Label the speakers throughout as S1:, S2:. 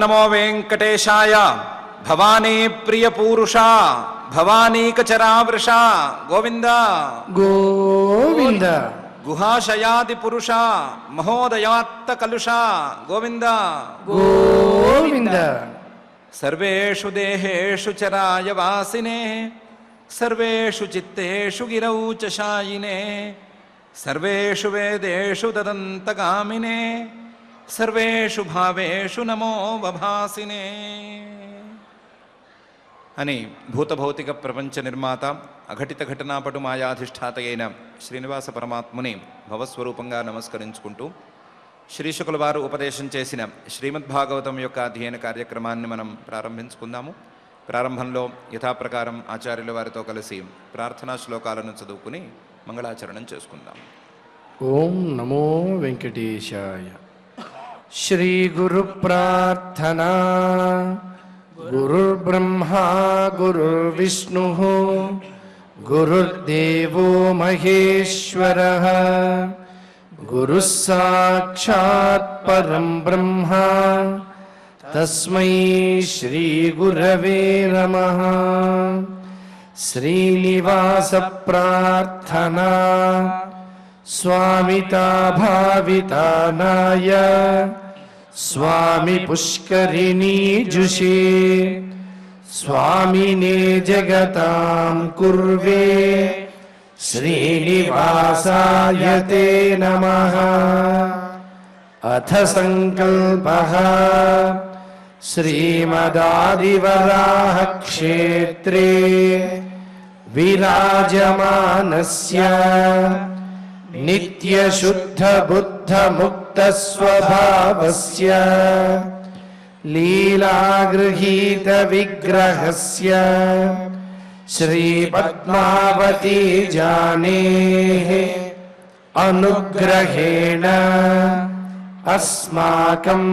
S1: నమో వెంకటేశాయ. భవానీ ప్రియ పూరుష భవానీకచరావృష గోవింద
S2: గోవింద.
S1: గుహాశయాది పురుష మహోదయాత్త కలుష గోవింద
S2: గోవింద.
S1: సర్వేషు దేహేషు చరాయ వాసినే సర్వేషు చిత్తేషు గిరౌ చ శాయినే సర్వేషు వేదేషు తదంతగామినే సర్వేషు భావేషు నమో వభాసినే అని భూతభౌతిక ప్రపంచ నిర్మాత అఘటిత ఘటనాపటు మాయాధిష్ఠాత అయిన శ్రీనివాస పరమాత్ముని భవస్వరూపంగా నమస్కరించుకుంటూ శ్రీశుకుల వారు ఉపదేశం చేసిన శ్రీమద్భాగవతం యొక్క అధ్యయన కార్యక్రమాన్ని మనం ప్రారంభించుకుందాము. ప్రారంభంలో యథాప్రకారం ఆచార్యుల వారితో కలిసి ప్రార్థనా శ్లోకాలను చదువుకుని మంగళాచరణం చేసుకుందాం.
S2: ఓం నమో వెంకటేశాయ. శ్రీ గురు ప్రార్థనా. గురుర్బ్రహ్మా గురుర్విష్ణు గురుర్దేవో మహేశ్వరః గురుః సాక్షాత్ పరం బ్రహ్మ తస్మై శ్రీ గురవే నమః. శ్రీనివాస ప్రార్థనా. స్వామితా భావితానాయ స్వామి పుష్కరిణీజుషే స్వామినే జగతాం కుర్వే శ్రీనివాసాయ తే నమః. అథ సంకల్పః. శ్రీమదాదివరాహ క్షేత్రే విరాజమానస్య నిత్యశుద్ధ బుద్ధ ముక్త స్వభావస్య లీలాగృహీత విగ్రహస్య శ్రీ పద్మావతీ జానేః అనుగ్రహేణ అస్మాకం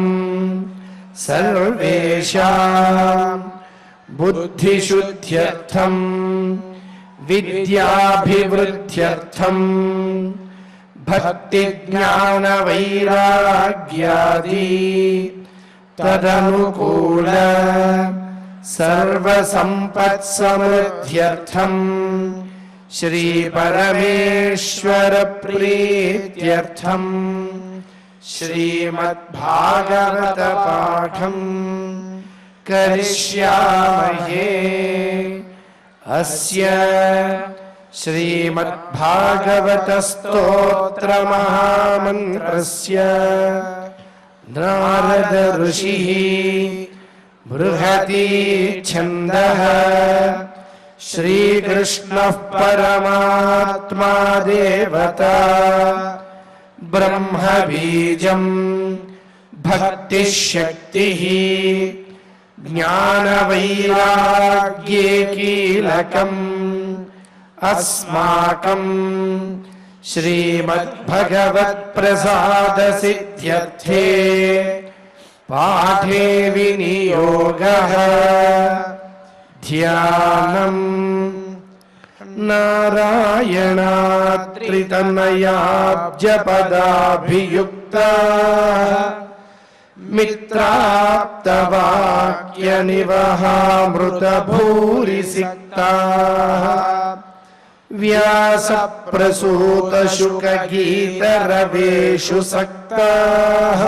S2: సర్వేషాం బుద్ధిశుద్ధ్యర్థం విద్యాభివృద్ధ్యర్థం భక్తి జ్ఞాన వైరాగ్యాది తదనుకూల సర్వసంపత్సమృద్ధ్యర్థం శ్రీ పరమేశ్వర ప్రీత్యర్థం శ్రీమద్భాగవత పాఠం కరిష్యామహే. అస్య శ్రీమద్భాగవత స్తోత్ర మహామంత్రస్య నారద ఋషిః బృహతి ఛందః శ్రీకృష్ణః పరమాత్మా దేవతా బ్రహ్మ బీజం భక్తిః శక్తిః జ్ఞాన వైరాగ్యే కీలకం అస్మాకం శ్రీమద్భగవత్ ప్రసాద సిద్ధ్యర్థే పాఠే వినియోగః. ధ్యానం. నారాయణాత్రితనయాబ్జపదాభియుక్తా మిత్రాప్తవాక్య నివహామృతభూరిసిక్తాః వ్యాస ప్రసూత శుక గీత రవేషు సక్తాః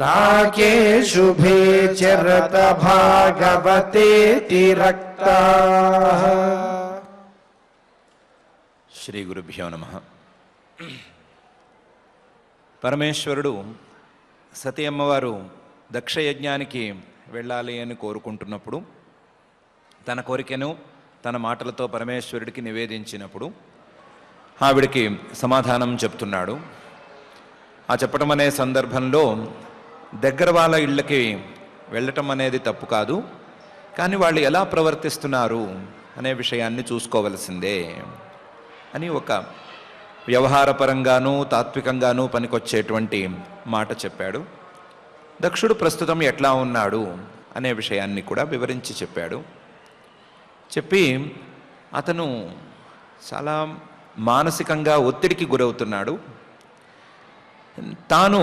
S2: నాకేషు భేచరత భాగవతేతి రక్తాః.
S1: శ్రీ గురుభ్యో నమః. పరమేశ్వరుడు సతీ అమ్మవారు దక్షయజ్ఞానికి వెళ్ళాలి అని కోరుకుంటున్నప్పుడు తన కోరికను తన మాటలతో పరమేశ్వరుడికి నివేదించినప్పుడు ఆవిడికి సమాధానం చెప్తున్నాడు. ఆ చెప్పటం అనే సందర్భంలో దగ్గర వాళ్ళ ఇళ్ళకి వెళ్ళటం అనేది తప్పు కాదు, కానీ వాళ్ళు ఎలా ప్రవర్తిస్తున్నారు అనే విషయాన్ని చూసుకోవలసిందే అని ఒక వ్యవహారపరంగానూ తాత్వికంగానూ పనికొచ్చేటువంటి మాట చెప్పాడు. దక్షుడు ప్రస్తుతం ఎట్లా ఉన్నాడు అనే విషయాన్ని కూడా వివరించి చెప్పాడు. చెప్పి అతను చాలా మానసికంగా ఒత్తిడికి గురవుతున్నాడు. తాను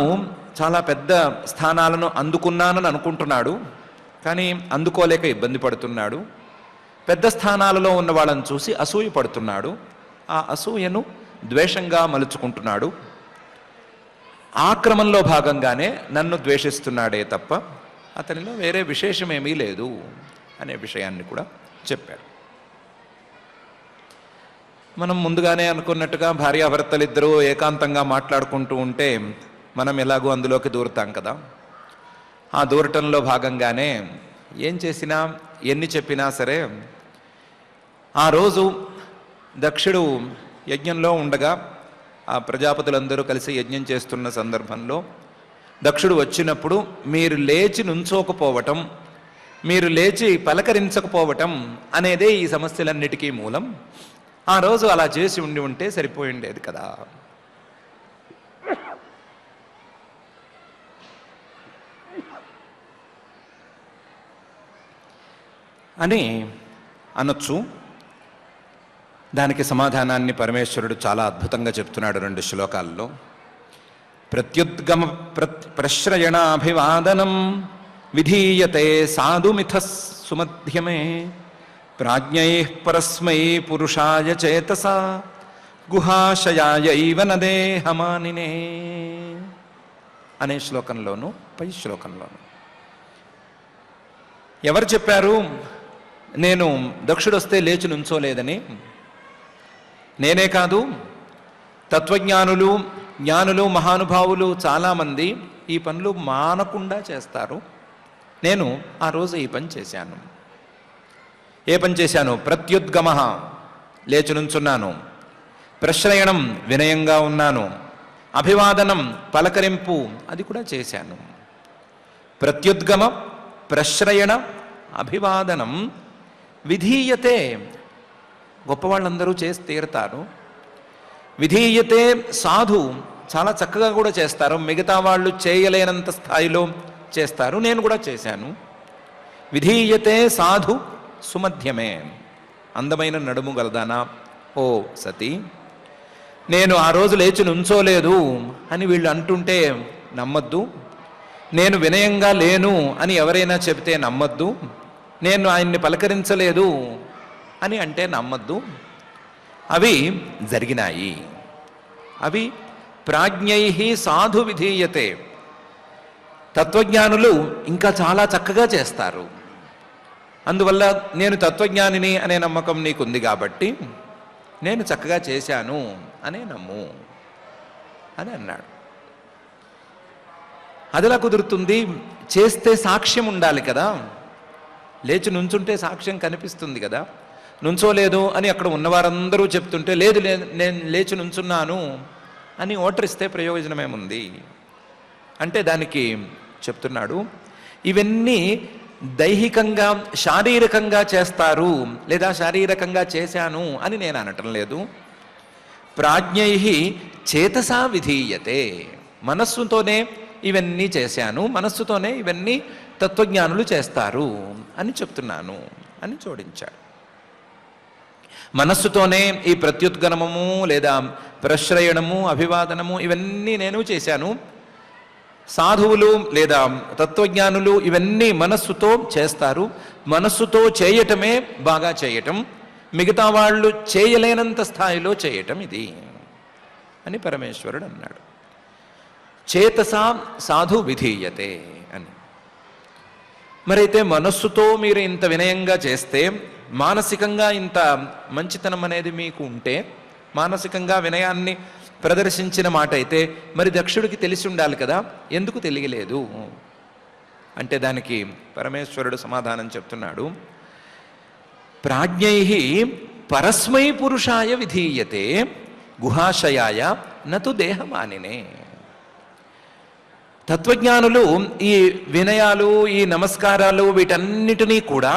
S1: చాలా పెద్ద స్థానాలను అందుకున్నానని అనుకుంటున్నాడు, కానీ అందుకోలేక ఇబ్బంది పడుతున్నాడు. పెద్ద స్థానాలలో ఉన్న వాళ్ళని చూసి అసూయ పడుతున్నాడు. ఆ అసూయను ద్వేషంగా మలుచుకుంటున్నాడు. ఆ క్రమంలో భాగంగానే నన్ను ద్వేషిస్తున్నాడే తప్ప అతనిలో వేరే విశేషమేమీ లేదు అనే విషయాన్ని కూడా చెప్పాడు. మనం ముందుగానే అనుకున్నట్టుగా భార్యాభర్తలిద్దరూ ఏకాంతంగా మాట్లాడుకుంటూ ఉంటే మనం ఎలాగో అందులోకి దూరుతాం కదా. ఆ దూరటంలో భాగంగానే ఏం చేసినా ఎన్ని చెప్పినా సరే, ఆ రోజు దక్షుడు యజ్ఞంలో ఉండగా ఆ ప్రజాపతులందరూ కలిసి యజ్ఞం చేస్తున్న సందర్భంలో దక్షుడు వచ్చినప్పుడు మీరు లేచి నుంచోకపోవటం, మీరు లేచి పలకరించకపోవటం అనేదే ఈ సమస్యలన్నిటికీ మూలం. ఆ రోజు అలా చేసి ఉంటే సరిపోయి ఉండేది కదా అని అనొచ్చు. దానికి సమాధానాన్ని పరమేశ్వరుడు చాలా అద్భుతంగా చెప్తున్నాడు 2 శ్లోకాల్లో. ప్రత్యుద్గమ ప్రశ్రయణాభివాదనం విధీయతే సాధుమిథ సుమధ్యమే ప్రాజ్ఞై పరస్మై పురుషాయ చేతసా గుహాశయాయైవ నదేహమానినే అనే శ్లోకంలోను పై శ్లోకంలోను ఎవరు చెప్పారు నేను దక్షుడొస్తే లేచి నుంచోలేదని? నేనే కాదు, తత్వజ్ఞానులు, జ్ఞానులు, మహానుభావులు చాలామంది ఈ పనులు మానకుండా చేస్తారు. నేను ఆ రోజు ఈ పని చేశాను. ఏ పని చేశాను? ప్రత్యుద్గమ, లేచి నుంచున్నాను. ప్రశ్రయణం, వినయంగా ఉన్నాను. అభివాదనం, పలకరింపు, అది కూడా చేశాను. ప్రత్యుద్గమ, ప్రశ్రయణ, అభివాదనం విధీయతే, గొప్పవాళ్ళందరూ చేసి తీరుతారు. విధీయతే సాధు, చాలా చక్కగా కూడా చేస్తారు. మిగతా వాళ్ళు చేయలేనంత స్థాయిలో చేస్తారు. నేను కూడా చేశాను. విధీయతే సాధు సుమధ్యమే, అందమైన నడుము గలదానా ఓ సతీ, నేను ఆ రోజు లేచి నుంచోలేదు అని వీళ్ళు అంటుంటే నమ్మద్దు. నేను వినయంగా లేను అని ఎవరైనా చెబితే నమ్మద్దు. నేను ఆయన్ని పలకరించలేదు అని అంటే నమ్మద్దు. అవి జరిగినాయి. అవి ప్రాజ్ఞై సాధు విధీయతే, తత్వజ్ఞానులు ఇంకా చాలా చక్కగా చేస్తారు. అందువల్ల నేను తత్వజ్ఞానిని అనే నమ్మకం నీకుంది కాబట్టి నేను చక్కగా చేశాను అనే నమ్ము అని అన్నాడు. అదిలా కుదురుతుంది? చేస్తే సాక్ష్యం ఉండాలి కదా. లేచి నుంచుంటే సాక్ష్యం కనిపిస్తుంది కదా. నుంచోలేదు అని అక్కడ ఉన్నవారందరూ చెప్తుంటే లేదు నేను లేచి నుంచున్నాను అని ఓటరిస్తే ప్రయోజనమేముంది అంటే దానికి చెప్తున్నాడు, ఇవన్నీ దైహికంగా శారీరకంగా చేస్తారు లేదా శారీరకంగా చేశాను అని నేను అనటం లేదు. ప్రాజ్ఞై చేతసా విధీయతే, మనస్సుతోనే ఇవన్నీ చేశాను, మనస్సుతోనే ఇవన్నీ తత్వజ్ఞానులు చేస్తారు అని చెప్తున్నాను అని జోడించాడు. మనస్సుతోనే ఈ ప్రత్యుద్గమము లేదా ప్రశ్రయణము, అభివాదనము ఇవన్నీ నేను చేశాను. సాధువులు లేదా తత్వజ్ఞానులు ఇవన్నీ మనస్సుతో చేస్తారు. మనస్సుతో చేయటమే బాగా చేయటం, మిగతా వాళ్ళు చేయలేనంత స్థాయిలో చేయటం ఇది అని పరమేశ్వరుడు అన్నాడు. చేతసా సాధు విధీయతే అని. మరైతే మనస్సుతో మీరు ఇంత వినయంగా చేస్తే, మానసికంగా ఇంత మంచితనం అనేది మీకు ఉంటే, మానసికంగా వినయాన్ని ప్రదర్శించిన మాట అయితే మరి దక్షుడికి తెలిసి ఉండాలి కదా, ఎందుకు తెలియలేదు అంటే దానికి పరమేశ్వరుడు సమాధానం చెప్తున్నాడు. ప్రాజ్ఞై పరస్మై పురుషాయ విధీయతే గుహాశయాయ నతు దేహమానినే. తత్వజ్ఞానులు ఈ వినయాలు, ఈ నమస్కారాలు వీటన్నిటినీ కూడా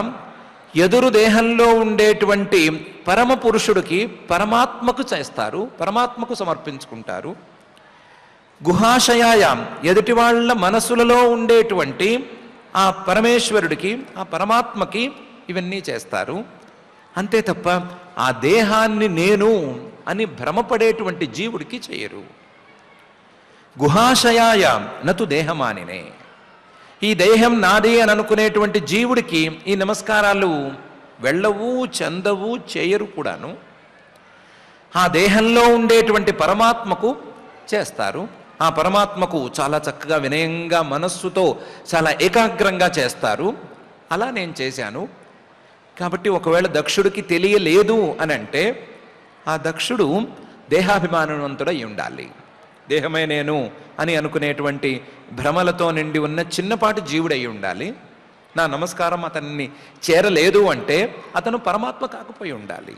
S1: ఎదురు దేహంలో ఉండేటువంటి పరమ పురుషుడికి, పరమాత్మకు చేస్తారు, పరమాత్మకు సమర్పించుకుంటారు. గుహాశయాయ, ఎదుటి వాళ్ళ మనసులలో ఉండేటువంటి ఆ పరమేశ్వరుడికి, ఆ పరమాత్మకి ఇవన్నీ చేస్తారు. అంతే తప్ప ఆ దేహాన్ని నేను అని భ్రమపడేటువంటి జీవుడికి చేయరు. గుహాశయాయ నతు దేహమానినే. ఈ దేహం నాది అని అనుకునేటువంటి జీవుడికి ఈ నమస్కారాలు వెళ్ళవు, చెందవు, చేయరు కూడాను. ఆ దేహంలో ఉండేటువంటి పరమాత్మకు చేస్తారు. ఆ పరమాత్మకు చాలా చక్కగా వినయంగా మనస్సుతో చాలా ఏకాగ్రంగా చేస్తారు. అలా నేను చేశాను. కాబట్టి ఒకవేళ దక్షుడికి తెలియలేదు అని అంటే ఆ దక్షుడు దేహాభిమానవంతుడై ఉండాలి. దేహమే నేను అని అనుకునేటువంటి భ్రమలతో నిండి ఉన్న చిన్నపాటి జీవుడై ఉండాలి. నా నమస్కారం అతన్ని చేరలేదు అంటే అతను పరమాత్మ కాకపోయి ఉండాలి.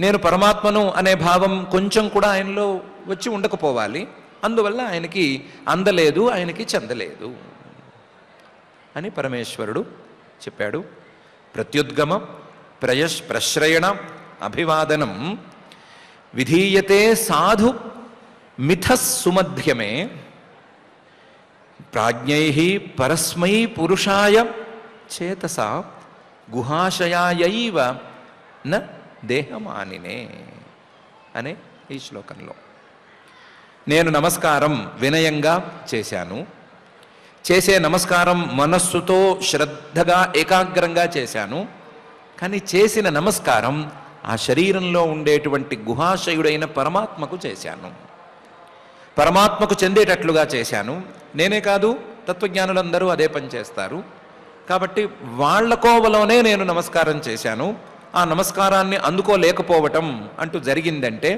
S1: నేను పరమాత్మను అనే భావం కొంచెం కూడా ఆయనలో వచ్చి ఉండకపోవాలి. అందువల్ల ఆయనకి అందలేదు, ఆయనకి చెందలేదు అని పరమేశ్వరుడు చెప్పాడు. ప్రత్యుద్గమ ప్రశ్రయణ అభివాదనం విధీయతే సాధు మిథస్సుమధ్యమే ప్రాజ్ఞైః పరస్మై పురుషాయ చేతసా గుహాశయాయైవ న దేహమానినే అనే ఈ శ్లోకంలో నేను నమస్కారం వినయంగా చేశాను. చేసే నమస్కారం మనస్సుతో శ్రద్ధగా ఏకాగ్రంగా చేశాను. కానీ చేసిన నమస్కారం ఆ శరీరంలో ఉండేటువంటి గుహాశయుడైన పరమాత్మకు చేశాను. పరమాత్మకు చెందేటట్లుగా చేశాను. నేనే కాదు, తత్వజ్ఞానులందరూ అదే పని చేస్తారు. కాబట్టి వాళ్ళ కోవలోనే నేను నమస్కారం చేశాను. ఆ నమస్కారాన్ని అందుకోలేకపోవటం అంటూ జరిగిందంటే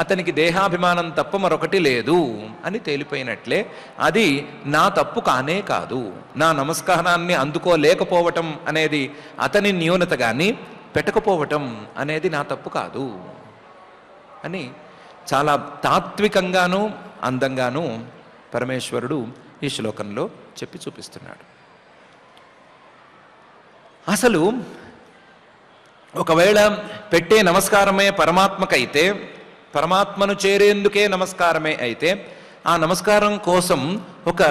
S1: అతనికి దేహాభిమానం తప్ప మరొకటి లేదు అని తేలిపోయినట్లే. అది నా తప్పు కానే కాదు. నా నమస్కారాన్ని అందుకోలేకపోవటం అనేది అతని న్యూనత కానీ పెట్టకపోవటం అనేది నా తప్పు కాదు అని చాలా తాత్వికంగాను అందంగాను పరమేశ్వరుడు ఈ శ్లోకంలో చెప్పి చూపిస్తున్నాడు. అసలు ఒకవేళ పెట్టే నమస్కారమే పరమాత్మకైతే, పరమాత్మను చేరేందుకే నమస్కారమే అయితే, ఆ నమస్కారం కోసం ఒక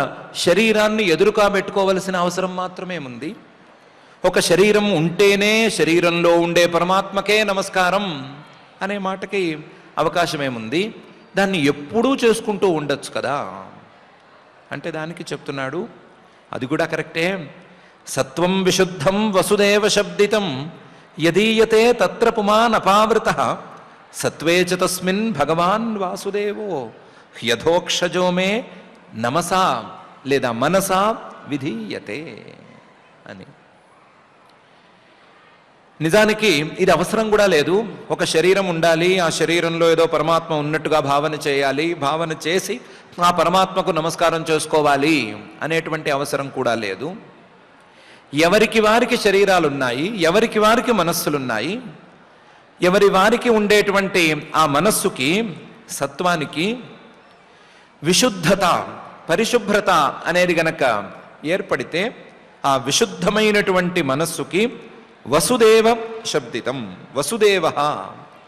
S1: శరీరాన్ని ఎదురుగా పెట్టుకోవలసిన అవసరం మాత్రమే ఉంది. ఒక శరీరం ఉంటేనే శరీరంలో ఉండే పరమాత్మకే నమస్కారం అనే మాటకి అవకాశమేముంది? దాన్ని ఎప్పుడూ చేసుకుంటూ ఉండొచ్చు కదా అంటే దానికి చెప్తున్నాడు, అది కూడా కరెక్టే. సత్వం విశుద్ధం వసుదేవ శబ్దితం యదీయతే తత్ర పుమాన్ అపావృతః సత్వే చ తస్మిన్ భగవాన్ వాసుదేవో యథోక్షజో మే నమసా లేదా మనసా విధీయతే అని. నిజానికి ఇది అవసరం కూడా లేదు. ఒక శరీరం ఉండాలి, ఆ శరీరంలో ఏదో పరమాత్మ ఉన్నట్టుగా భావన చేయాలి, భావన చేసి ఆ పరమాత్మకు నమస్కారం చేసుకోవాలి అనేటువంటి అవసరం కూడా లేదు. ఎవరికి వారికి శరీరాలు ఉన్నాయి, ఎవరికి వారికి మనస్సులున్నాయి. ఎవరి వారికి ఉండేటువంటి ఆ మనస్సుకి, సత్వానికి విశుద్ధత, పరిశుభ్రత అనేది గనక ఏర్పడితే ఆ విశుద్ధమైనటువంటి మనస్సుకి వసుదేవ శబ్దితం, వసుదేవ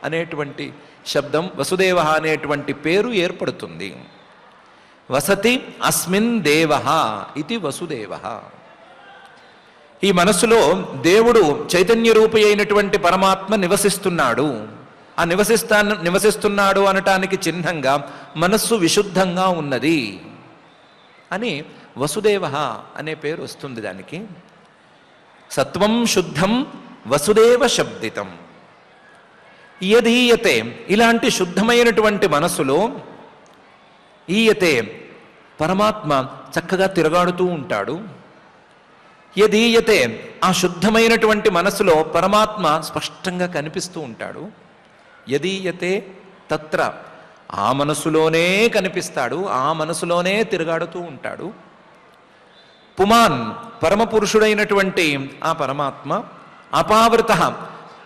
S1: అనేటువంటి శబ్దం, వసుదేవ అనేటువంటి పేరు ఏర్పడుతుంది. వసతి అస్మిన్ దేవ ఇది వసుదేవ. ఈ మనస్సులో దేవుడు చైతన్య రూపి అయినటువంటి పరమాత్మ నివసిస్తున్నాడు. ఆ నివసిస్తున్నాడు అనటానికి చిహ్నంగా మనస్సు విశుద్ధంగా ఉన్నది అని వసుదేవ అనే పేరు వస్తుంది దానికి. సత్వం శుద్ధం వసుదేవ శబ్దితం యదీయతే, ఇలాంటి శుద్ధమైనటువంటి మనస్సులో ఈయతే పరమాత్మ చక్కగా తిరగాడుతూ ఉంటాడు. యదీయతే, ఆ శుద్ధమైనటువంటి మనసులో పరమాత్మ స్పష్టంగా కనిపిస్తూ ఉంటాడు. యదీయతే తత్ర, ఆ మనసులోనే కనిపిస్తాడు, ఆ మనసులోనే తిరగాడుతూ ఉంటాడు. పుమాన్, పరమపురుషుడైనటువంటి ఆ పరమాత్మ అపావృత,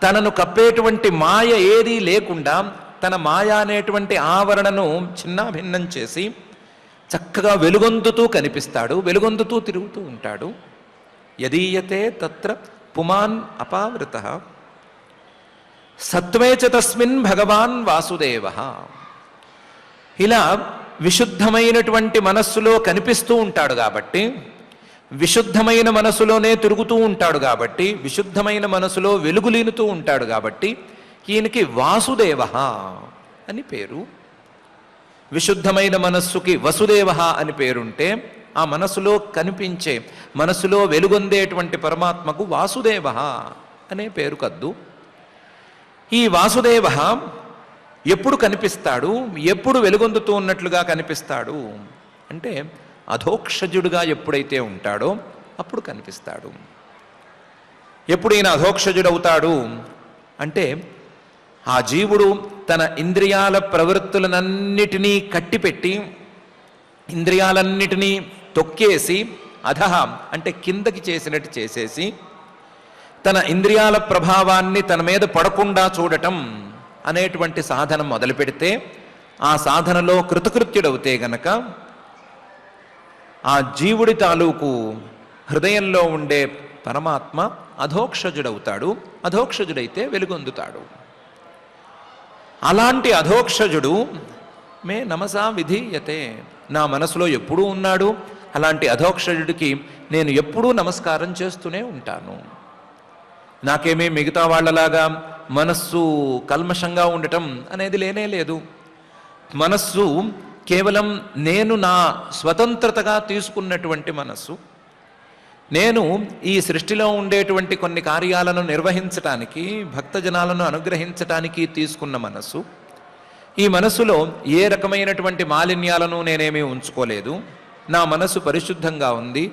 S1: తనను కప్పేటువంటి మాయ ఏదీ లేకుండా తన మాయ అనేటువంటి ఆవరణను చిన్నాభిన్నం చేసి చక్కగా వెలుగొందుతూ కనిపిస్తాడు, వెలుగొందుతూ తిరుగుతూ ఉంటాడు. యదీయతే తత్ర పుమాన్ అపావృత సత్వే చ తస్మిన్ భగవాన్ వాసుదేవ. ఇలా విశుద్ధమైనటువంటి మనస్సులో కనిపిస్తూ ఉంటాడు కాబట్టి, విశుద్ధమైన మనసులోనే తిరుగుతూ ఉంటాడు కాబట్టి, విశుద్ధమైన మనసులో వెలుగులీనుతూ ఉంటాడు కాబట్టి ఈయనకి వాసుదేవ అని పేరు. విశుద్ధమైన మనస్సుకి వసుదేవ అని పేరుంటే ఆ మనసులో కనిపించే, మనసులో వెలుగొందేటువంటి పరమాత్మకు వాసుదేవ అనే పేరు కద్దు. ఈ వాసుదేవ ఎప్పుడు కనిపిస్తాడు, ఎప్పుడు వెలుగొందుతూ ఉన్నట్లుగా కనిపిస్తాడు అంటే అధోక్షజుడుగా ఎప్పుడైతే ఉంటాడో అప్పుడు కనిపిస్తాడు. ఎప్పుడు ఈయన అధోక్షజుడవుతాడు అంటే ఆ జీవుడు తన ఇంద్రియాల ప్రవృత్తులనన్నిటినీ కట్టిపెట్టి, ఇంద్రియాలన్నిటినీ తొక్కేసి, అధహ అంటే కిందకి చేసినట్టు చేసేసి, తన ఇంద్రియాల ప్రభావాన్ని తన మీద పడకుండా చూడటం అనేటువంటి సాధన మొదలు పెడితే, ఆ సాధనలో కృతకృత్యుడవుతే గనక ఆ జీవుడి తాలూకు హృదయంలో ఉండే పరమాత్మ అధోక్షజుడవుతాడు. అధోక్షజుడైతే వెలుగొందుతాడు. అలాంటి అధోక్షజుడు మే నమసా విధీయతే, నా మనసులో ఎప్పుడూ ఉన్నాడు. అలాంటి అధోక్షజుడికి నేను ఎప్పుడూ నమస్కారం చేస్తూనే ఉంటాను. నాకేమీ మిగతా వాళ్ళలాగా మనస్సు కల్మషంగా ఉండటం అనేది లేనే లేదు. మనస్సు కేవలం నేను నా స్వతంత్రతగా తీసుకున్నటువంటి మనస్సు. నేను ఈ సృష్టిలో ఉండేటువంటి కొన్ని కార్యాలను నిర్వహించటానికి, భక్తజనాలను అనుగ్రహించటానికి తీసుకున్న మనస్సు. ఈ మనస్సులో ఏ రకమైనటువంటి మాలిన్యాలను నేనేమీ ఉంచుకోలేదు. నా మనస్సు పరిశుద్ధంగా ఉంది.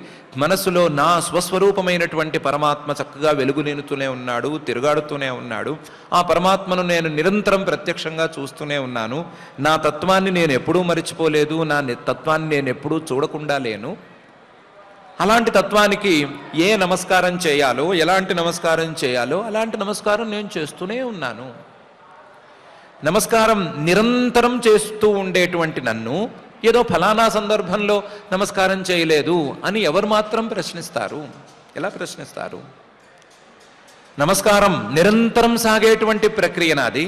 S1: మనస్సులో నా స్వస్వరూపమైనటువంటి పరమాత్మ చక్కగా వెలుగునినుతూనే ఉన్నాడు, తిరుగాడుతూనే ఉన్నాడు. ఆ పరమాత్మను నేను నిరంతరం ప్రత్యక్షంగా చూస్తూనే ఉన్నాను. నా తత్వాన్ని నేను ఎప్పుడూ మరిచిపోలేదు. నా తత్వాన్ని నేను ఎప్పుడూ చూడకుండా లేను. అలాంటి తత్వానికి ఏ నమస్కారం చేయాలో, ఎలాంటి నమస్కారం చేయాలో అలాంటి నమస్కారం నేను చేస్తూనే ఉన్నాను. నమస్కారం నిరంతరం చేస్తూ ఉండేటువంటి నన్ను ఏదో ఫలానా సందర్భంలో నమస్కారం చేయలేదు అని ఎవరు మాత్రం ప్రశ్నిస్తారు? ఎలా ప్రశ్నిస్తారు? నమస్కారం నిరంతరం సాగేటువంటి ప్రక్రియ నాది.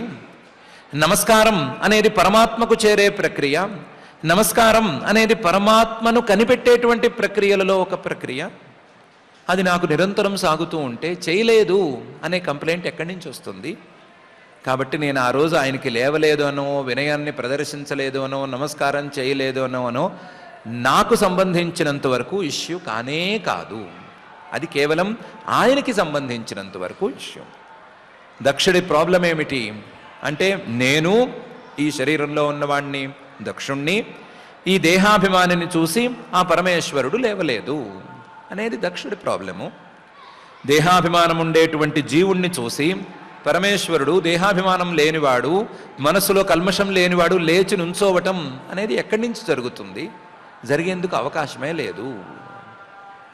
S1: నమస్కారం అనేది పరమాత్మకు చేరే ప్రక్రియ. నమస్కారం అనేది పరమాత్మను కనిపెట్టేటువంటి ప్రక్రియలలో ఒక ప్రక్రియ. అది నాకు నిరంతరం సాగుతూ ఉంటే చేయలేదు అనే కంప్లైంట్ ఎక్కడి నుంచి వస్తుంది? కాబట్టి నేను ఆ రోజు ఆయనకి లేవలేదు అనో, వినయాన్ని ప్రదర్శించలేదు అనో, నమస్కారం చేయలేదు అనో నాకు సంబంధించినంత వరకు ఇష్యూ కానే కాదు. అది కేవలం ఆయనకి సంబంధించినంత వరకు ఇష్యూ. దక్షుడి ప్రాబ్లం ఏమిటి అంటే, నేను ఈ శరీరంలో ఉన్నవాణ్ణి, దక్షుణ్ణి, ఈ దేహాభిమానిని చూసి ఆ పరమేశ్వరుడు లేవలేదు అనేది దక్షుడి ప్రాబ్లము. దేహాభిమానం ఉండేటువంటి జీవుణ్ణి చూసి పరమేశ్వరుడు దేహాభిమానం లేనివాడు, మనసులో కల్మషం లేనివాడు లేచి నుంచోవటం అనేది ఎక్కడి నుంచి జరుగుతుంది? జరిగేందుకు అవకాశమే లేదు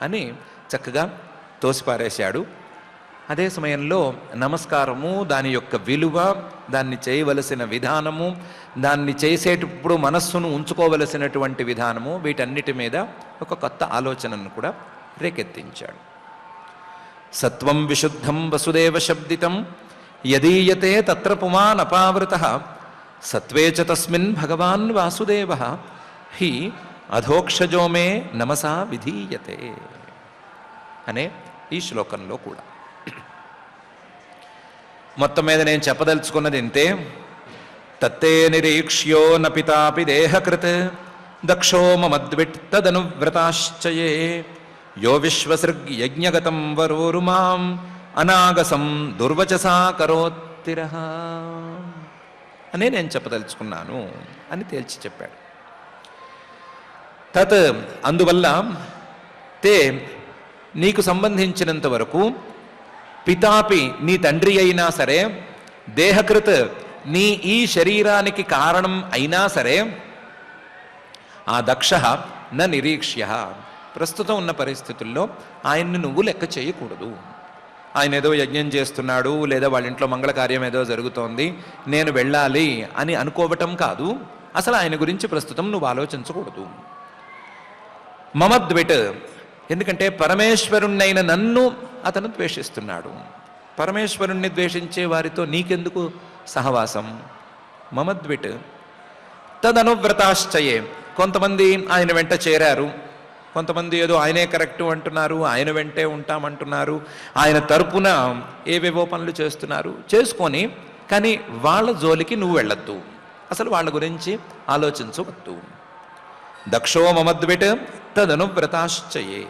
S1: అని చక్కగా తోసిపారేశాడు. అదే సమయంలో నమస్కారము, దాని యొక్క విలువ, దాన్ని చేయవలసిన విధానము, దాన్ని చేసేటప్పుడు మనస్సును ఉంచుకోవలసినటువంటి విధానము, వీటన్నిటి మీద ఒక కొత్త ఆలోచనను కూడా రేకెత్తించాడు. సత్వం విశుద్ధం వసుదేవ శబ్దితం యదీయతే తత్ర పుమాన్ అపావృతః సత్వే చ తస్మిన్ భగవాన్ వాసుదేవ హి అధోక్షజో మే నమసా విధీయతే అనే ఈ శ్లోకంలో కూడా మొత్తం మీద నేను చెప్పదలుచుకున్నది ఇంతే. తత్తే నిరీక్ష్యో న పితాపి దేహకృత్ దక్షో మమద్విట్టదనువ్రతాశ్చయే యో విశ్వసృగ్యజ్ఞగతం వరోరుమాం అనాగసం దుర్వచసా కరోత్తిరః అనే నేను చెప్పదలుచుకున్నాను అని తేల్చి చెప్పాడు. తత్ అందువల్ల తే నీకు సంబంధించినంత వరకు పితాపి నీ తండ్రి అయినా సరే, దేహకృత్ నీ ఈ శరీరానికి కారణం అయినా సరే, ఆ దక్ష న నిరీక్ష్య ప్రస్తుతం ఉన్న పరిస్థితుల్లో ఆయన్ని నువ్వు లెక్క చేయకూడదు. ఆయన ఏదో యజ్ఞం చేస్తున్నాడు, లేదా వాళ్ళ ఇంట్లో మంగళకార్యం ఏదో జరుగుతోంది, నేను వెళ్ళాలి అని అనుకోవటం కాదు. అసలు ఆయన గురించి ప్రస్తుతం నువ్వు ఆలోచించకూడదు. మమద్విట్, ఎందుకంటే పరమేశ్వరుణ్ణైన నన్ను అతను ద్వేషిస్తున్నాడు. పరమేశ్వరుణ్ణి ద్వేషించే వారితో నీకెందుకు సహవాసం? మమద్విట్ తదనువ్రతాశ్చయే, కొంతమంది ఆయన వెంట చేరారు, కొంతమంది ఏదో ఆయనే కరెక్టు అంటున్నారు, ఆయన వెంటే ఉంటామంటున్నారు, ఆయన తరపున ఏవేవో పనులు చేస్తున్నారు. చేసుకొని కానీ వాళ్ళ జోలికి నువ్వు వెళ్ళొద్దు. అసలు వాళ్ళ గురించి ఆలోచించవద్దు. దక్షో మమద్విట్ తదనువ్రతాశ్చయే.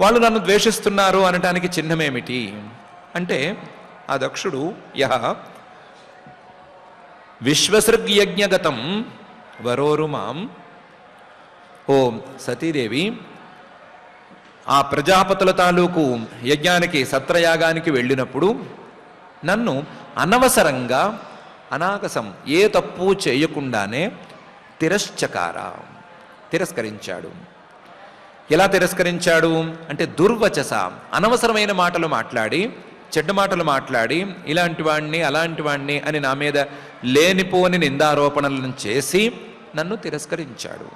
S1: వాళ్ళు నన్ను ద్వేషిస్తున్నారు అనటానికి చిహ్నమేమిటి అంటే, ఆ దక్షుడు యహ విశ్వసృగ్యజ్ఞగతం వరోరుమాం. ఓ సతీదేవి, ఆ ప్రజాపతుల తాలూకు యజ్ఞానికి సత్రయాగానికి వెళ్ళినప్పుడు నన్ను అనవసరంగా అనాగసం ఏ తప్పు చేయకుండానే తిరస్కరించాడు. ఎలా తిరస్కరించాడు అంటే, దుర్వచస, అనవసరమైన మాటలు మాట్లాడి, చెడ్డ మాటలు మాట్లాడి, ఇలాంటి వాణ్ణి అలాంటి వాణ్ణి అని నా మీద లేనిపోని నిందారోపణలను చేసి నన్ను తిరస్కరించాడు.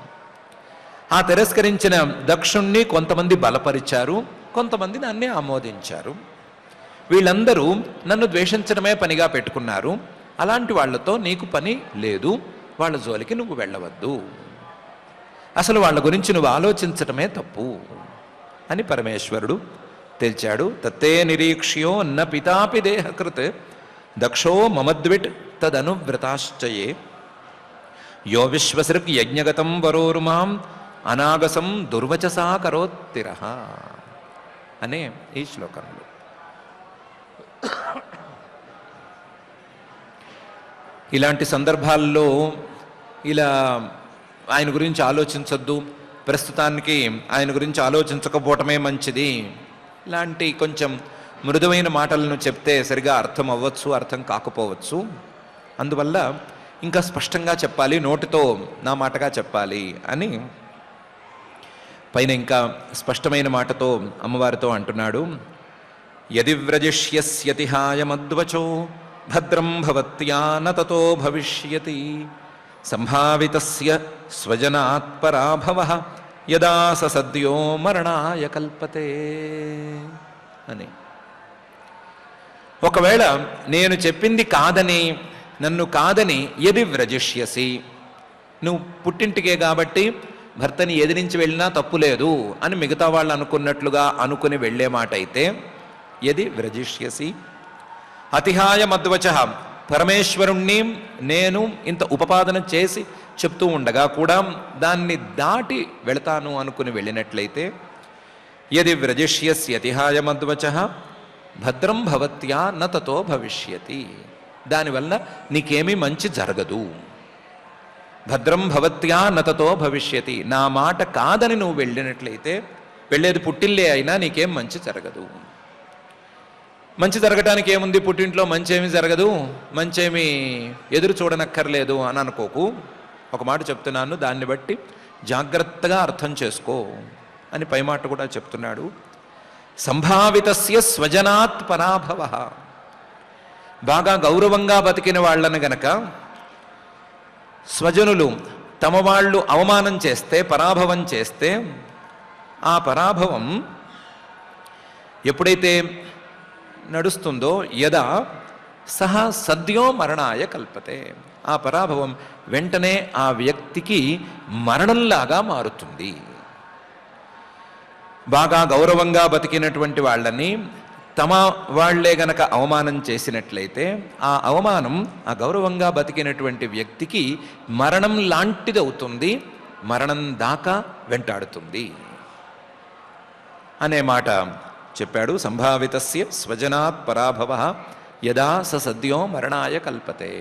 S1: ఆ తిరస్కరించిన దక్షుణ్ణి కొంతమంది బలపరిచారు, కొంతమంది నన్నే ఆమోదించారు. వీళ్ళందరూ నన్ను ద్వేషించడమే పనిగా పెట్టుకున్నారు. అలాంటి వాళ్లతో నీకు పని లేదు, వాళ్ళ జోలికి నువ్వు వెళ్ళవద్దు, అసలు వాళ్ళ గురించి నువ్వు ఆలోచించటమే తప్పు అని పరమేశ్వరుడు తేల్చాడు. తత్తే నిరీక్ష్యో న పితాపి దేహకృత్ దక్షో మమద్విట్ తదనువ్రతాశ్చయే యో విశ్వసృక్ యజ్ఞగతం వరోరుమాం అనాగసం దుర్వచసా కరోత్తిరః అనే ఈ శ్లోకంలో. ఇలాంటి సందర్భాల్లో ఇలా ఆయన గురించి ఆలోచించొద్దు, ప్రస్తుతానికి ఆయన గురించి ఆలోచించకపోవటమే మంచిది, ఇలాంటి కొంచెం మృదువైన మాటలను చెప్తే సరిగా అర్థం అవ్వచ్చు, అర్థం కాకపోవచ్చు. అందువల్ల ఇంకా స్పష్టంగా చెప్పాలి, నోటితో నా మాటగా చెప్పాలి అని పైన ఇంకా స్పష్టమైన మాటతో అమ్మవారితో అంటున్నాడు. యది వ్రజిష్యస్యతిహాయ మద్వచో భద్రం భవత్యా న తతో భవిష్యతి సంభావితస్య స్వజనాత్ పరాభవః యదా స సద్యో మరణాయ కల్పతే అని. ఒకవేళ నేను చెప్పింది కాదని, నన్ను కాదని యది వ్రజిష్యసి, నువ్వు పుట్టింటికే కాబట్టి భర్తని ఎదిరించి వెళ్ళినా తప్పు లేదు అని మిగతా వాళ్ళు అనుకున్నట్లుగా అనుకుని వెళ్ళే మాట అయితే, యది వ్రజిష్యసి అతిహాయ మద్వచ, పరమేశ్వరుణ్ణి నేను ఇంత ఉపపాదన చేసి చెప్తూ ఉండగా కూడా దాన్ని దాటి వెళతాను అనుకుని వెళ్ళినట్లయితే, యది వ్రజిష్యస్యతిహాయ మద్వచ భద్రం భవత్యా న తతో భవిష్యతి, దానివల్ల నీకేమీ మంచి జరగదు. భద్రం భవత్యా న తతో భవిష్యతి, నా మాట కాదని నువ్వు వెళ్ళినట్లయితే, వెళ్ళేది పుట్టిల్లే అయినా నీకేం మంచి జరగదు. మంచి జరగటానికి ఏముంది, పుట్టింట్లో మంచి ఏమీ జరగదు, మంచేమీ ఎదురు చూడనక్కర్లేదు అని అనుకోకు. ఒక మాట చెప్తున్నాను, దాన్ని బట్టి జాగ్రత్తగా అర్థం చేసుకో అని పై మాట కూడా చెప్తున్నాడు. సంభావితస్య స్వజనాత్ పరాభవః, బాగా గౌరవంగా బతికిన వాళ్ళని గనక స్వజనులు తమ వాళ్ళు అవమానం చేస్తే, పరాభవం చేస్తే, ఆ పరాభవం ఎప్పుడైతే నడుస్తుందో యదా సహ సద్యో మరణాయ కల్పతే, ఆ పరాభవం వెంటనే ఆ వ్యక్తికి మరణంలాగా మారుతుంది. బాగా గౌరవంగా బతికినటువంటి వాళ్ళని తమ వాళ్లే గనక అవమానం చేసినట్లయితే, ఆ అవమానం ఆ గౌరవంగా బతికినటువంటి వ్యక్తికి మరణం లాంటిది అవుతుంది, మరణం దాకా వెంటాడుతుంది అనే మాట చెప్పాడు. సంభావితస్య స్వజనాత్ పరాభవః యదా స సద్యో మరణాయ కల్పతే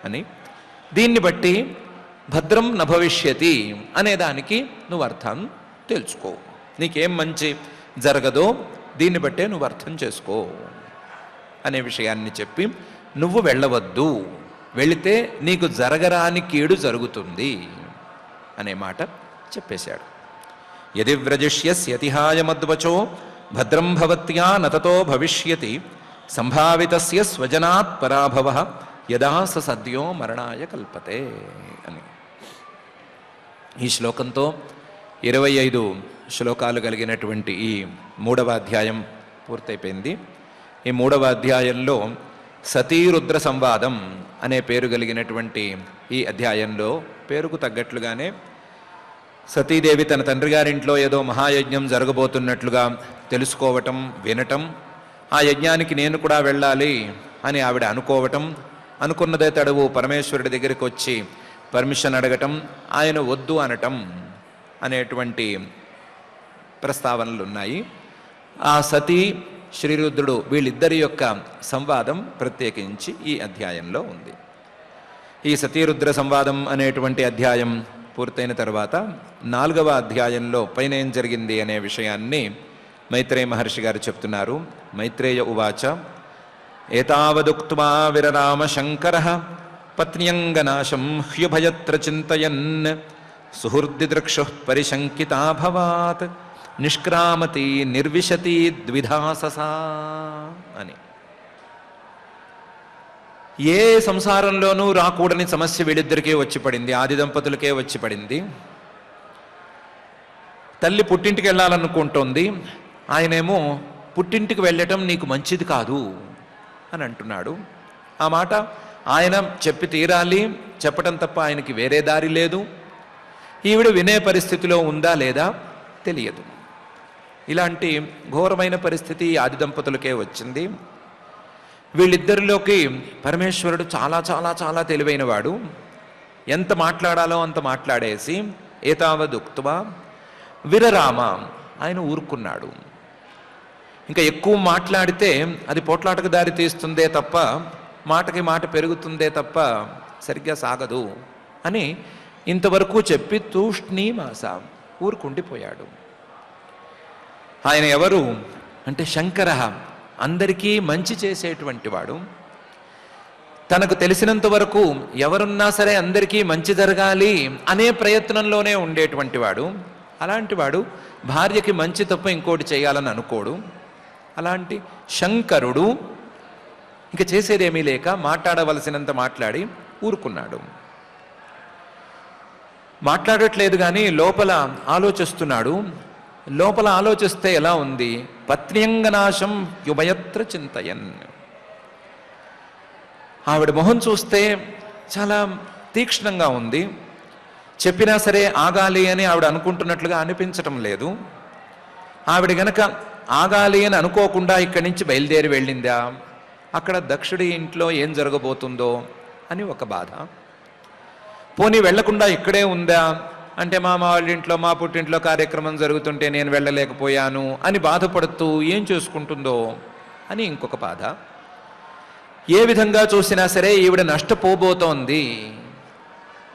S1: అని. దీన్ని బట్టి భద్రం న భవిష్యతి అనేదానికి నువ్వు అర్థం తెలుసుకో. నీకేం మంచి జరగదో దీన్ని బట్టే నువ్వు అర్థం చేసుకో అనే విషయాన్ని చెప్పి, నువ్వు వెళ్ళవద్దు, వెళితే నీకు జరగరాని కీడు జరుగుతుంది అనే మాట చెప్పేశాడు. యది వ్రజిష్యస్యతిహాయ మద్వచో భద్రం భవత్యా న తతో భవిష్యతి సంభావితస్య స్వజనాత్ పరాభవః యదా స సద్యో మరణాయ కల్పతే అని. ఈ శ్లోకంతో 25 శ్లోకాలు కలిగినటువంటి ఈ 3వ అధ్యాయం పూర్తయిపోయింది. ఈ 3వ అధ్యాయంలో సతీరుద్ర సంవాదం అనే పేరు కలిగినటువంటి ఈ అధ్యాయంలో పేరుకు తగ్గట్లుగానే సతీదేవి తన తండ్రి గారింట్లో ఏదో మహాయజ్ఞం జరగబోతున్నట్లుగా తెలుసుకోవటం, వినటం, ఆ యజ్ఞానికి నేను కూడా వెళ్ళాలి అని ఆవిడ అనుకోవటం, అనుకున్నదే తడవు పరమేశ్వరుడి దగ్గరికి వచ్చి పర్మిషన్ అడగటం, ఆయన వద్దు అనటం అనేటువంటి ప్రస్తావనలు ఉన్నాయి. ఆ సతీ శ్రీరుద్రుడు వీళ్ళిద్దరి యొక్క సంవాదం ప్రత్యేకించి ఈ అధ్యాయంలో ఉంది. ఈ సతీరుద్ర సంవాదం అనేటువంటి అధ్యాయం పూర్తయిన తర్వాత 4వ అధ్యాయంలో పైన ఏం జరిగింది అనే విషయాన్ని మైత్రేయ మహర్షి గారు చెప్తున్నారు. మైత్రేయ ఉవాచ ఏతావదుక్త్వా విరరామ శంకరః పత్న్యంగనాశం హ్యుభయత్ర చింతయన్ సుహృద్దిదృక్షుః పరిశంకితాభవాత్ నిష్క్రామతి నిర్విశతి ద్విధాససా అని. ఏ సంసారంలోనూ రాకూడని సమస్య వీళ్ళిద్దరికే వచ్చి పడింది, ఆది దంపతులకే వచ్చి పడింది. తల్లి పుట్టింటికి వెళ్ళాలనుకుంటోంది, ఆయనేమో పుట్టింటికి వెళ్ళటం నీకు మంచిది కాదు అని అంటున్నాడు. ఆ మాట ఆయన చెప్పి తీరాలి, చెప్పటం తప్ప ఆయనకి వేరే దారి లేదు. ఈవిడ వినే పరిస్థితిలో ఉందా లేదా తెలియదు. ఇలాంటి ఘోరమైన పరిస్థితి ఆది దంపతులకే వచ్చింది. వీళ్ళిద్దరిలోకి పరమేశ్వరుడు చాలా చాలా చాలా తెలివైనవాడు. ఎంత మాట్లాడాలో అంత మాట్లాడేసి ఏతావదుక్త్వా విరరామ, ఆయన ఊరుకున్నాడు. ఇంకా ఎక్కువ మాట్లాడితే అది పోట్లాటకు దారి తీస్తుందే తప్ప, మాటకి మాట పెరుగుతుందే తప్ప సరిగ్గా సాగదు అని ఇంతవరకు చెప్పి తూష్ణీమాస, ఊరుకుండిపోయాడు. ఆయన ఎవరు అంటే శంకర, అందరికీ మంచి చేసేటువంటి వాడు. తనకు తెలిసినంత వరకు ఎవరున్నా సరే అందరికీ మంచి జరగాలి అనే ప్రయత్నంలోనే ఉండేటువంటి వాడు. అలాంటి వాడు భార్యకి మంచి తప్ప ఇంకోటి చేయాలని అనుకోడు. అలాంటి శంకరుడు ఇంక చేసేదేమీ లేక మాట్లాడవలసినంత మాట్లాడి ఊరుకున్నాడు. మాట్లాడట్లేదు కానీ లోపల ఆలోచిస్తున్నాడు. లోపల ఆలోచిస్తే ఎలా ఉంది? పత్న్యంగనాశం యుభయత్ర చింతయన్. ఆవిడ మొహం చూస్తే చాలా తీక్ష్ణంగా ఉంది. చెప్పినా సరే ఆగాలి అని ఆవిడ అనుకుంటున్నట్లుగా అనిపించటం లేదు. ఆవిడ గనక ఆగాలి అని అనుకోకుండా ఇక్కడి నుంచి బయలుదేరి వెళ్ళిందా, అక్కడ దక్షుడి ఇంట్లో ఏం జరగబోతుందో అని ఒక బాధ. పోనీ వెళ్లకుండా ఇక్కడే ఉందా అంటే మా వాళ్ళ ఇంట్లో మా పుట్టింట్లో కార్యక్రమం జరుగుతుంటే నేను వెళ్ళలేకపోయాను అని బాధపడుతూ ఏం చేసుకుంటుందో అని ఇంకొక బాధ. ఏ విధంగా చూసినా సరే ఈవిడ నష్టపోబోతోంది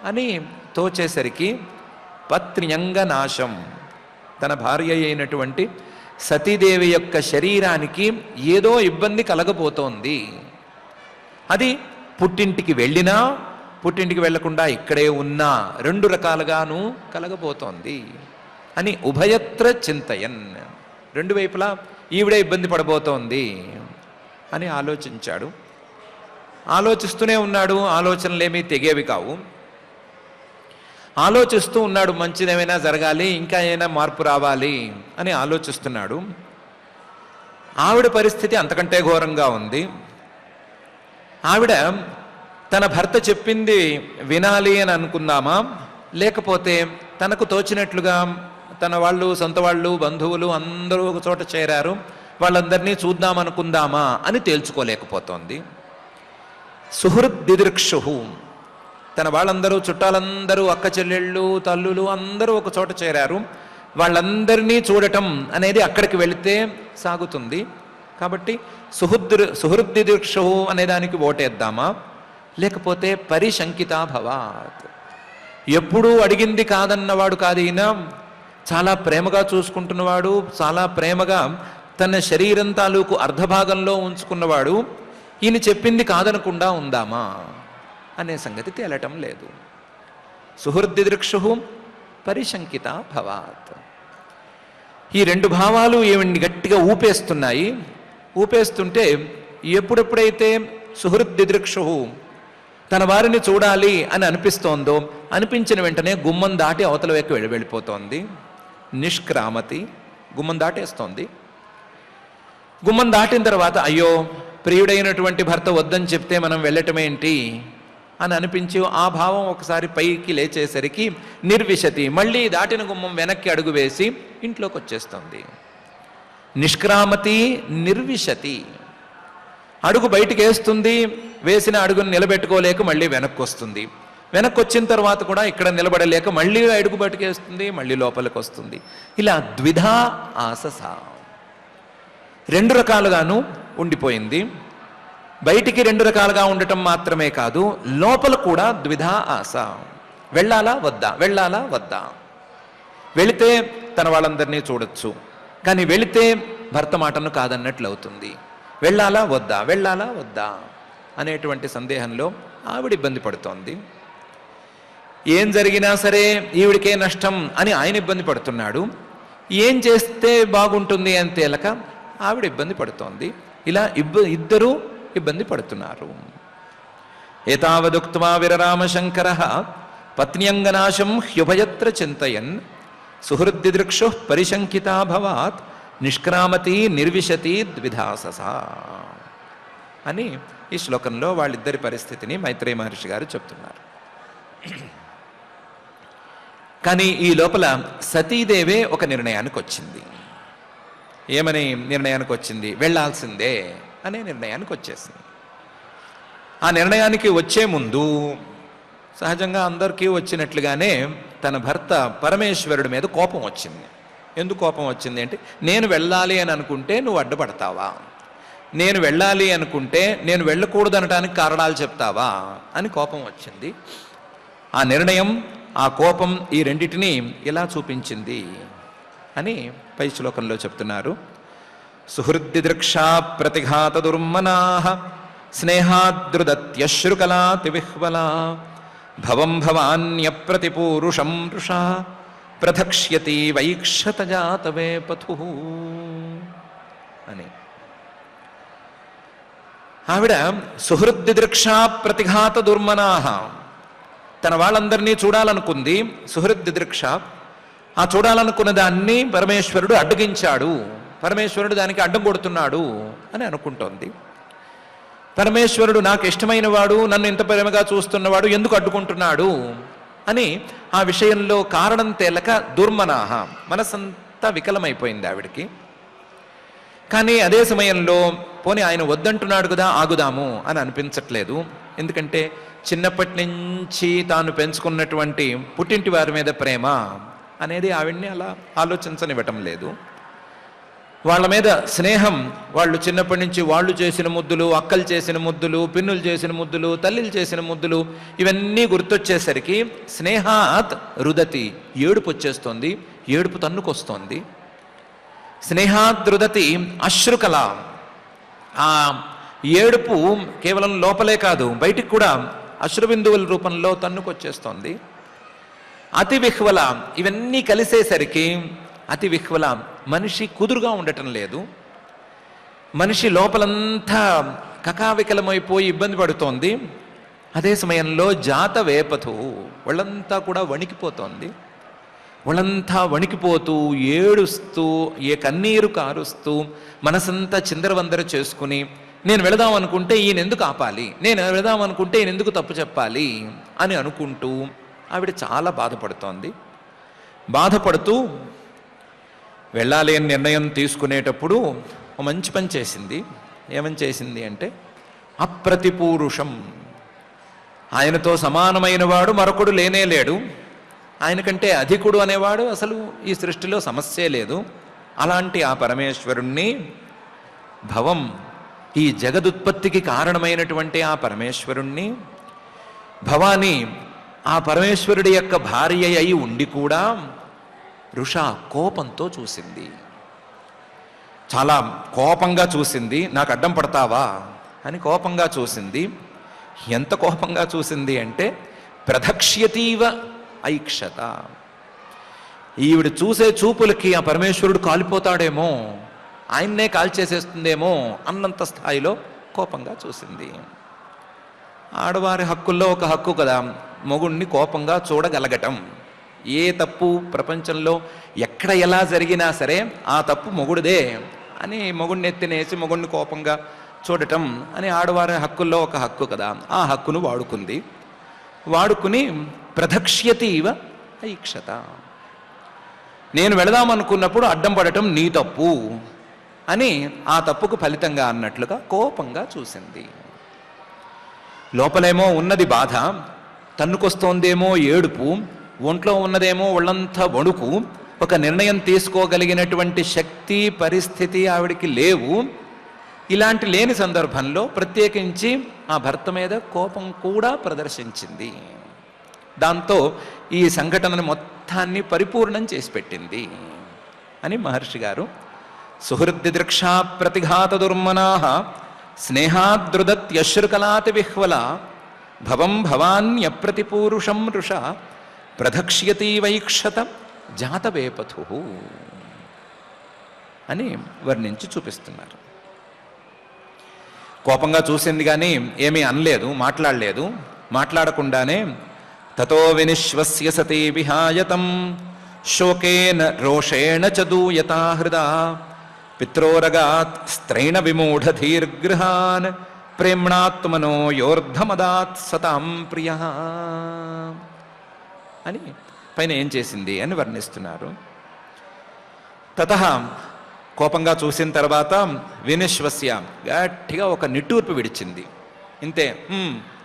S1: అని తోచేసరికి పత్న్యంగనాశం, తన భార్య అయినటువంటి సతీదేవి యొక్క శరీరానికి ఏదో ఇబ్బంది కలగబోతోంది. అది పుట్టింటికి వెళ్ళినా పుట్టింటికి వెళ్లకుండా ఇక్కడే ఉన్నా రెండు రకాలుగాను కలగబోతోంది అని ఉభయత్ర చింతయన్, రెండు వైపులా ఈవిడే ఇబ్బంది పడబోతోంది అని ఆలోచించాడు. ఆలోచిస్తూనే ఉన్నాడు. ఆలోచనలేమీ తెగేవి కావు. ఆలోచిస్తూ ఉన్నాడు, మంచిదేమైనా జరగాలి, ఇంకా ఏమైనా మార్పు రావాలి అని ఆలోచిస్తున్నాడు. ఆవిడ పరిస్థితి అంతకంటే ఘోరంగా ఉంది. ఆవిడ తన భర్త చెప్పింది వినాలి అని అనుకుందామా, లేకపోతే తనకు తోచినట్లుగా తన వాళ్ళు, సొంత వాళ్ళు, బంధువులు అందరూ ఒక చోట చేరారు, వాళ్ళందరినీ చూద్దామనుకుందామా అని తేల్చుకోలేకపోతోంది. సుహృద్దిదృక్షు, తన వాళ్ళందరూ, చుట్టాలందరూ, అక్క చెల్లెళ్ళు, తల్లులు అందరూ ఒక చోట చేరారు, వాళ్ళందరినీ చూడటం అనేది అక్కడికి వెళితే సాగుతుంది. కాబట్టి సుహృద్దిదృక్షు అనేదానికి ఓటేద్దామా, లేకపోతే పరిశంకితా భవాత్, ఎప్పుడూ అడిగింది కాదన్నవాడు కాదు ఈయన, చాలా ప్రేమగా చూసుకుంటున్నవాడు, చాలా ప్రేమగా తన శరీరం తాలూకు అర్ధభాగంలో ఉంచుకున్నవాడు, ఈయన చెప్పింది కాదనకుండా ఉందామా అనే సంగతి తేలటం లేదు. సుహృద్దిదృక్షు పరిశంకితా భవాత్, ఈ రెండు భావాలు ఏమిటి గట్టిగా ఊపేస్తున్నాయి. ఊపేస్తుంటే ఎప్పుడెప్పుడైతే సుహృద్దిదృక్షు తన వారిని చూడాలి అని అనిపిస్తోందో, అనిపించిన వెంటనే గుమ్మం దాటి అవతల వైపు వెళ్ళిపోతోంది. నిష్క్రామతి, గుమ్మం దాటేస్తోంది. గుమ్మం దాటిన తర్వాత అయ్యో ప్రియుడైనటువంటి భర్త వద్దని చెప్తే మనం వెళ్ళటమేంటి అని అనిపించి ఆ భావం ఒకసారి పైకి లేచేసరికి నిర్విశతి, మళ్ళీ దాటిన గుమ్మం వెనక్కి అడుగు వేసి ఇంట్లోకి వచ్చేస్తుంది. నిష్క్రామతి నిర్విశతి, అడుగు బయటికి వేస్తుంది, వేసిన అడుగును నిలబెట్టుకోలేక మళ్ళీ వెనక్కి వస్తుంది. వెనక్కి వచ్చిన తర్వాత కూడా ఇక్కడ నిలబడలేక మళ్ళీ అడుగు బయటకేస్తుంది, మళ్ళీ లోపలికి వస్తుంది. ఇలా ద్విధా ఆసస, రెండు రకాలుగాను ఉండిపోయింది. బయటికి రెండు రకాలుగా ఉండటం మాత్రమే కాదు, లోపల కూడా ద్విధా ఆశ. వెళ్ళాలా వద్దా, వెళ్ళాలా వద్దా. వెళితే తన వాళ్ళందరినీ చూడొచ్చు, కానీ వెళితే భర్త మాటను కాదన్నట్లు అవుతుంది. వెళ్ళాలా వద్దా, వెళ్ళాలా వద్దా అనేటువంటి సందేహంలో ఆవిడ ఇబ్బంది పడుతోంది. ఏం జరిగినా సరే ఈవిడికే నష్టం అని ఆయన ఇబ్బంది పడుతున్నాడు. ఏం చేస్తే బాగుంటుంది అని తేలక ఆవిడ ఇబ్బంది పడుతోంది. ఇలా ఇద్దరూ ఇబ్బంది పడుతున్నారు. ఏతావదుక్త్వా విరరామశంకరః పత్న్యంగనాశం హ్యుభయత్ర చింతయన్ సుహృద్దిదృక్షు పరిశంకితాభవాత్ నిష్క్రామతి నిర్విశతి ద్విధాసస అని ఈ శ్లోకంలో వాళ్ళిద్దరి పరిస్థితిని మైత్రేయ మహర్షి గారు చెప్తున్నారు. కానీ ఈ లోపల సతీదేవే ఒక నిర్ణయానికి వచ్చింది. ఏమని నిర్ణయానికి వచ్చింది? వెళ్ళాల్సిందే అనే నిర్ణయానికి వచ్చేసింది. ఆ నిర్ణయానికి వచ్చే ముందు సహజంగా అందరికీ వచ్చినట్లుగానే తన భర్త పరమేశ్వరుడి మీద కోపం వచ్చింది. ఎందుకు కోపం వచ్చింది అంటే, నేను వెళ్ళాలి అని అనుకుంటే నువ్వు అడ్డుపడతావా, నేను వెళ్ళాలి అనుకుంటే నేను వెళ్ళకూడదు అనటానికి కారణాలు చెప్తావా అని కోపం వచ్చింది. ఆ నిర్ణయం, ఆ కోపం ఈ రెండిటిని ఎలా చూపించింది అని పై శ్లోకంలో చెప్తున్నారు. సుహృద్దిదృక్షా ప్రతిఘాత దుర్మనాః స్నేహాద్రుదత్యశ్రుకలాతి విహ్వలా భవం భవాన్యప్రతిపూరుషం వృషా ప్రధక్ష్యతి వైక్షత జాతవే పథు అని. ఆవిడ సుహృద్దిదృక్షా ప్రతిఘాత దుర్మనాః, తన వాళ్ళందరినీ చూడాలనుకుంది. సుహృద్దిదృక్ష, ఆ చూడాలనుకున్న దాన్ని పరమేశ్వరుడు అడ్డగించాడు, పరమేశ్వరుడు దానికి అడ్డం కొడుతున్నాడు అని అనుకుంటోంది. పరమేశ్వరుడు నాకు ఇష్టమైన వాడు, నన్ను ఇంత ప్రేమగా చూస్తున్నవాడు ఎందుకు అడ్డుకుంటున్నాడు అని ఆ విషయంలో కారణం తేలక దుర్మనాహ, మనసంతా వికలమైపోయింది ఆవిడికి. కానీ అదే సమయంలో పోనీ ఆయన వద్దంటున్నాడు కదా, ఆగుదాము అని అనిపించట్లేదు. ఎందుకంటే చిన్నప్పటి నుంచి తాను పెంచుకున్నటువంటి పుట్టింటి వారి మీద ప్రేమ అనేది ఆవిడ్ని అలా ఆలోచించనివ్వటం లేదు. వాళ్ళ మీద స్నేహం, వాళ్ళు చిన్నప్పటి నుంచి వాళ్ళు చేసిన ముద్దులు, అక్కలు చేసిన ముద్దులు, పిన్నులు చేసిన ముద్దులు, తల్లిలు చేసిన ముద్దులు, ఇవన్నీ గుర్తొచ్చేసరికి స్నేహాత్ రుదతి, ఏడుపు వచ్చేస్తోంది, ఏడుపు తన్నుకొస్తోంది. స్నేహాత్ రుదతి అశ్రుకల, ఆ ఏడుపు కేవలం లోపలే కాదు బయటికి కూడా అశ్రుబిందువుల రూపంలో తన్నుకొచ్చేస్తోంది. అతి విహ్వల, ఇవన్నీ కలిసేసరికి అతి విహ్వల, మనిషి కుదురుగా ఉండటం లేదు. మనిషి లోపలంతా కకావికలమైపోయి ఇబ్బంది పడుతోంది. అదే సమయంలో జాత వేపథు, వాళ్ళంతా కూడా వణికిపోతోంది. వాళ్ళంతా వణికిపోతూ ఏడుస్తూ ఏ కన్నీరు కారుస్తూ మనసంతా చిందరవందర చేసుకుని, నేను వెళదాం అనుకుంటే ఈయన ఎందుకు ఆపాలి, నేను వెళదాం అనుకుంటే ఈయన ఎందుకు తప్పు చెప్పాలి అని అనుకుంటూ ఆవిడ చాలా బాధపడుతోంది. బాధపడుతూ వెళ్ళాలి అని నిర్ణయం తీసుకునేటప్పుడు ఒక మంచి పని చేసింది. ఏమని చేసింది అంటే, అప్రతిపూరుషం, ఆయనతో సమానమైన వాడు మరొకడు లేనే లేడు, ఆయనకంటే అధికుడు అనేవాడు అసలు ఈ సృష్టిలో సమస్యే లేదు. అలాంటి ఆ పరమేశ్వరుణ్ణి, భవం, ఈ జగదుత్పత్తికి కారణమైనటువంటి ఆ పరమేశ్వరుణ్ణి, భవాని ఆ పరమేశ్వరుడి యొక్క భార్య అయి ఉండి కూడా రుష కోపంతో చూసింది. చాలా కోపంగా చూసింది. నాకు అడ్డం పడతావా అని కోపంగా చూసింది. ఎంత కోపంగా చూసింది అంటే, ప్రధక్ష్యతీవ ఐక్షత, ఈవిడ చూసే చూపులకి ఆ పరమేశ్వరుడు కాలిపోతాడేమో, ఆయన్నే కాల్చేసేస్తుందేమో అన్నంత స్థాయిలో కోపంగా చూసింది. ఆడవారి హక్కుల్లో ఒక హక్కు కదా మొగుణ్ణి కోపంగా చూడగలగటం. ఏ తప్పు ప్రపంచంలో ఎక్కడ ఎలా జరిగినా సరే ఆ తప్పు మొగుడిదే అని మొగుడిని ఎత్తినేసి మొగుడిని కోపంగా చూడటం అని ఆడవారి హక్కుల్లో ఒక హక్కు కదా. ఆ హక్కును వాడుకుంది. వాడుకుని ప్రధక్ష్యతీవ ఐక్షత, నేను వెళదామనుకున్నప్పుడు అడ్డం పడటం నీ తప్పు అని ఆ తప్పుకు ఫలితంగా అన్నట్లుగా కోపంగా చూసింది. లోపలేమో ఉన్నది బాధ, తన్నుకొస్తోందేమో ఏడుపు, ఒంట్లో ఉన్నదేమో ఒళ్ళంతా వణుకు, ఒక నిర్ణయం తీసుకోగలిగినటువంటి శక్తి పరిస్థితి ఆవిడికి లేవు. ఇలాంటి లేని సందర్భంలో ప్రత్యేకించి ఆ భర్త మీద కోపం కూడా ప్రదర్శించింది. దాంతో ఈ సంఘటనను మొత్తాన్ని పరిపూర్ణం చేసి పెట్టింది అని మహర్షి గారు సుహృద్దిదృక్షా ప్రతిఘాత దుర్మనాః స్నేహాద్రుదత్యశ్రుకలాతి విహ్వల భవం భవాన్యప్రతిపూరుషం రుష ప్రధక్ష్యతి వైక్షత జాతవేపథు అని వర్ణించి చూపిస్తున్నారు. కోపంగా చూసింది కానీ ఏమీ అనలేదు, మాట్లాడలేదు. మాట్లాడకుండానే తతో వినిశ్వస్య సతీ విహాయతం శోకేన రోషేణ చ దూయతా హృదా పిత్రోరగాత్ స్త్రైణ విమూఢధీర్గృహాన్ ప్రేమ్ణాత్మనో యోర్ధమదాత్ సతాం ప్రియ అని పైన ఏం చేసింది అని వర్ణిస్తున్నారు. తతః కోపంగా చూసిన తర్వాత వినిశ్వస్య గట్టిగా ఒక నిట్టూర్పు విడిచింది. ఇంతే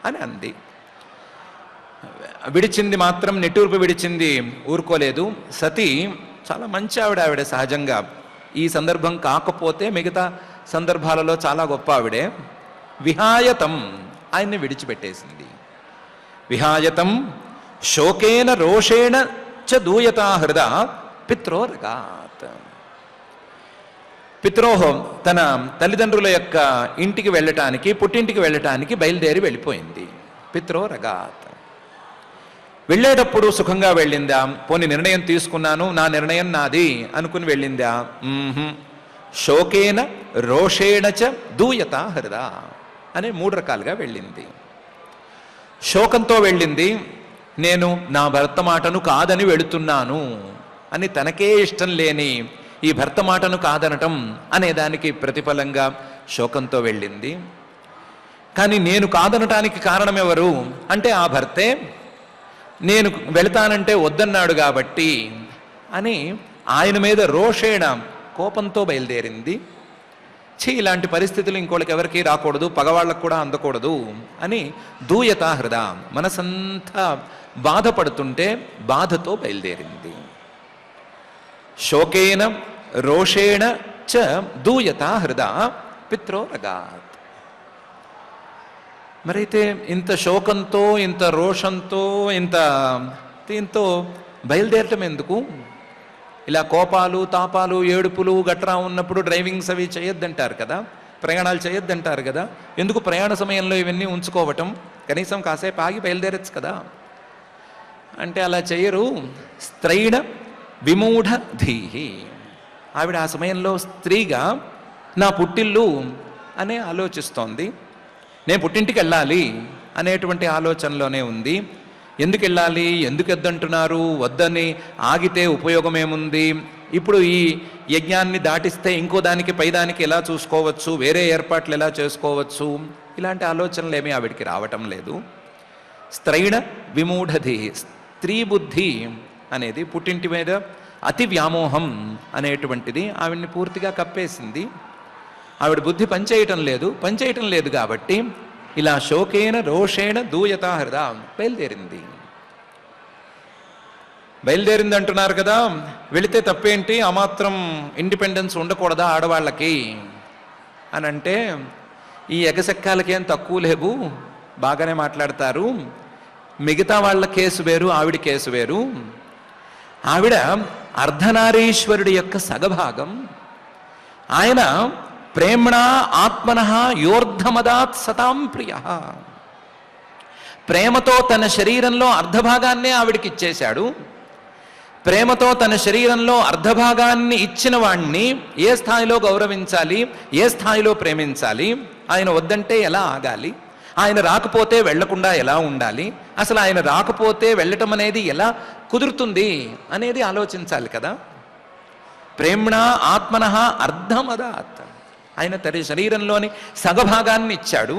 S1: అని అంది. విడిచింది మాత్రం, నిట్టూర్పు విడిచింది, ఊరుకోలేదు. సతీ చాలా మంచి ఆవిడ సహజంగా. ఈ సందర్భం కాకపోతే మిగతా సందర్భాలలో చాలా గొప్ప ఆవిడే. విహాయతం ఆయన్ని విడిచిపెట్టేసింది. విహాయతం శోకేన రోషేణ చ దూయతా హృదా పిత్రోరగాత్. పిత్రోహం తన తల్లిదండ్రుల యొక్క ఇంటికి వెళ్ళటానికి, పుట్టింటికి వెళ్ళటానికి బయలుదేరి వెళ్ళిపోయింది. పిత్రోరగాత్. వెళ్ళేటప్పుడు సుఖంగా వెళ్ళిందా? పోని నిర్ణయం తీసుకున్నాను, నా నిర్ణయం నాది అనుకుని వెళ్ళిందా? శోకేన రోషేణ చ దూయతా హృదా అనే 3 రకాలుగా వెళ్ళింది. శోకంతో వెళ్ళింది. నేను నా భర్త మాటను కాదని వెళుతున్నాను అని తనకే ఇష్టం లేని ఈ భర్త మాటను కాదనటం అనే దానికి ప్రతిఫలంగా శోకంతో వెళ్ళింది. కానీ నేను కాదనటానికి కారణం ఎవరు అంటే ఆ భర్తే. నేను వెళతానంటే వద్దన్నాడు కాబట్టి అని ఆయన మీద రోషేణ కోపంతో బయలుదేరింది. ఇలాంటి పరిస్థితులు ఇంకోళ్ళకి ఎవరికి రాకూడదు, పగవాళ్ళకు కూడా అందకూడదు అని దూయతా హృదా, మనసంతా బాధపడుతుంటే బాధతో బయలుదేరింది. శోకేన రోషేణ చ దూయతా హృదా పిత్రోరగాత్. మరైతే ఇంత శోకంతో, ఇంత రోషంతో, దీంతో బయలుదేరటం ఎందుకు? ఇలా కోపాలు, తాపాలు, ఏడుపులు గట్రా ఉన్నప్పుడు డ్రైవింగ్స్ అవి చేయొద్దంటారు కదా, ప్రయాణాలు చేయొద్దంటారు కదా. ఎందుకు ప్రయాణ సమయంలో ఇవన్నీ ఉంచుకోవటం? కనీసం కాసేపు ఆగి బయలుదేరచ్చు కదా అంటే అలా చేయరు. స్త్రైణ విమూఢ ధీహి. ఆవిడ ఆ సమయంలో స్త్రీగా నా పుట్టిల్లు అనే ఆలోచిస్తోంది. నేను పుట్టింటికి వెళ్ళాలి అనేటువంటి ఆలోచనలోనే ఉంది. ఎందుకు వెళ్ళాలి, ఎందుకు వద్దంటున్నారు, వద్దని ఆగితే ఉపయోగం ఏముంది, ఇప్పుడు ఈ యజ్ఞాన్ని దాటిస్తే ఇంకో దానికి పైదానికి ఎలా చూసుకోవచ్చు, వేరే ఏర్పాట్లు ఎలా చేసుకోవచ్చు, ఇలాంటి ఆలోచనలు ఏమీ ఆవిడికి రావటం లేదు. స్త్రైణ విమూఢధి, స్త్రీ బుద్ధి అనేది పుట్టింటి మీద అతి వ్యామోహం అనేటువంటిది ఆవిడ్ని పూర్తిగా కప్పేసింది. ఆవిడ బుద్ధి పనిచేయటం లేదు కాబట్టి ఇలా శోకేన రోషేణ దూయతా హృదా బయలుదేరింది అంటున్నారు కదా. వెళితే తప్పేంటి, ఆ మాత్రం ఇండిపెండెన్స్ ఉండకూడదా ఆడవాళ్ళకి అని అంటే, ఈ ఎగసెక్కాలకేం తక్కువ లేవు, బాగానే మాట్లాడతారు. మిగతా వాళ్ళ కేసు వేరు, ఆవిడ కేసు వేరు. ఆవిడ అర్ధనారీశ్వరుడి యొక్క సగభాగం. ఆయన ప్రేమ్ణా ఆత్మనః యోర్ధమదాత్ సతాం ప్రియ. ప్రేమతో తన శరీరంలో అర్ధభాగాన్నే ఆవిడికి ఇచ్చేశాడు. ప్రేమతో తన శరీరంలో అర్ధభాగాన్ని ఇచ్చిన వాణ్ణి ఏ స్థాయిలో గౌరవించాలి, ఏ స్థాయిలో ప్రేమించాలి, ఆయన వద్దంటే ఎలా ఆగాలి, ఆయన రాకపోతే వెళ్లకుండా ఎలా ఉండాలి, అసలు ఆయన రాకపోతే వెళ్ళటం అనేది ఎలా కుదురుతుంది అనేది ఆలోచించాలి కదా. ప్రేమ్ణా ఆత్మనః అర్ధమదాత్. ఆయన తన శరీరంలోని సగభాగాన్ని ఇచ్చాడు.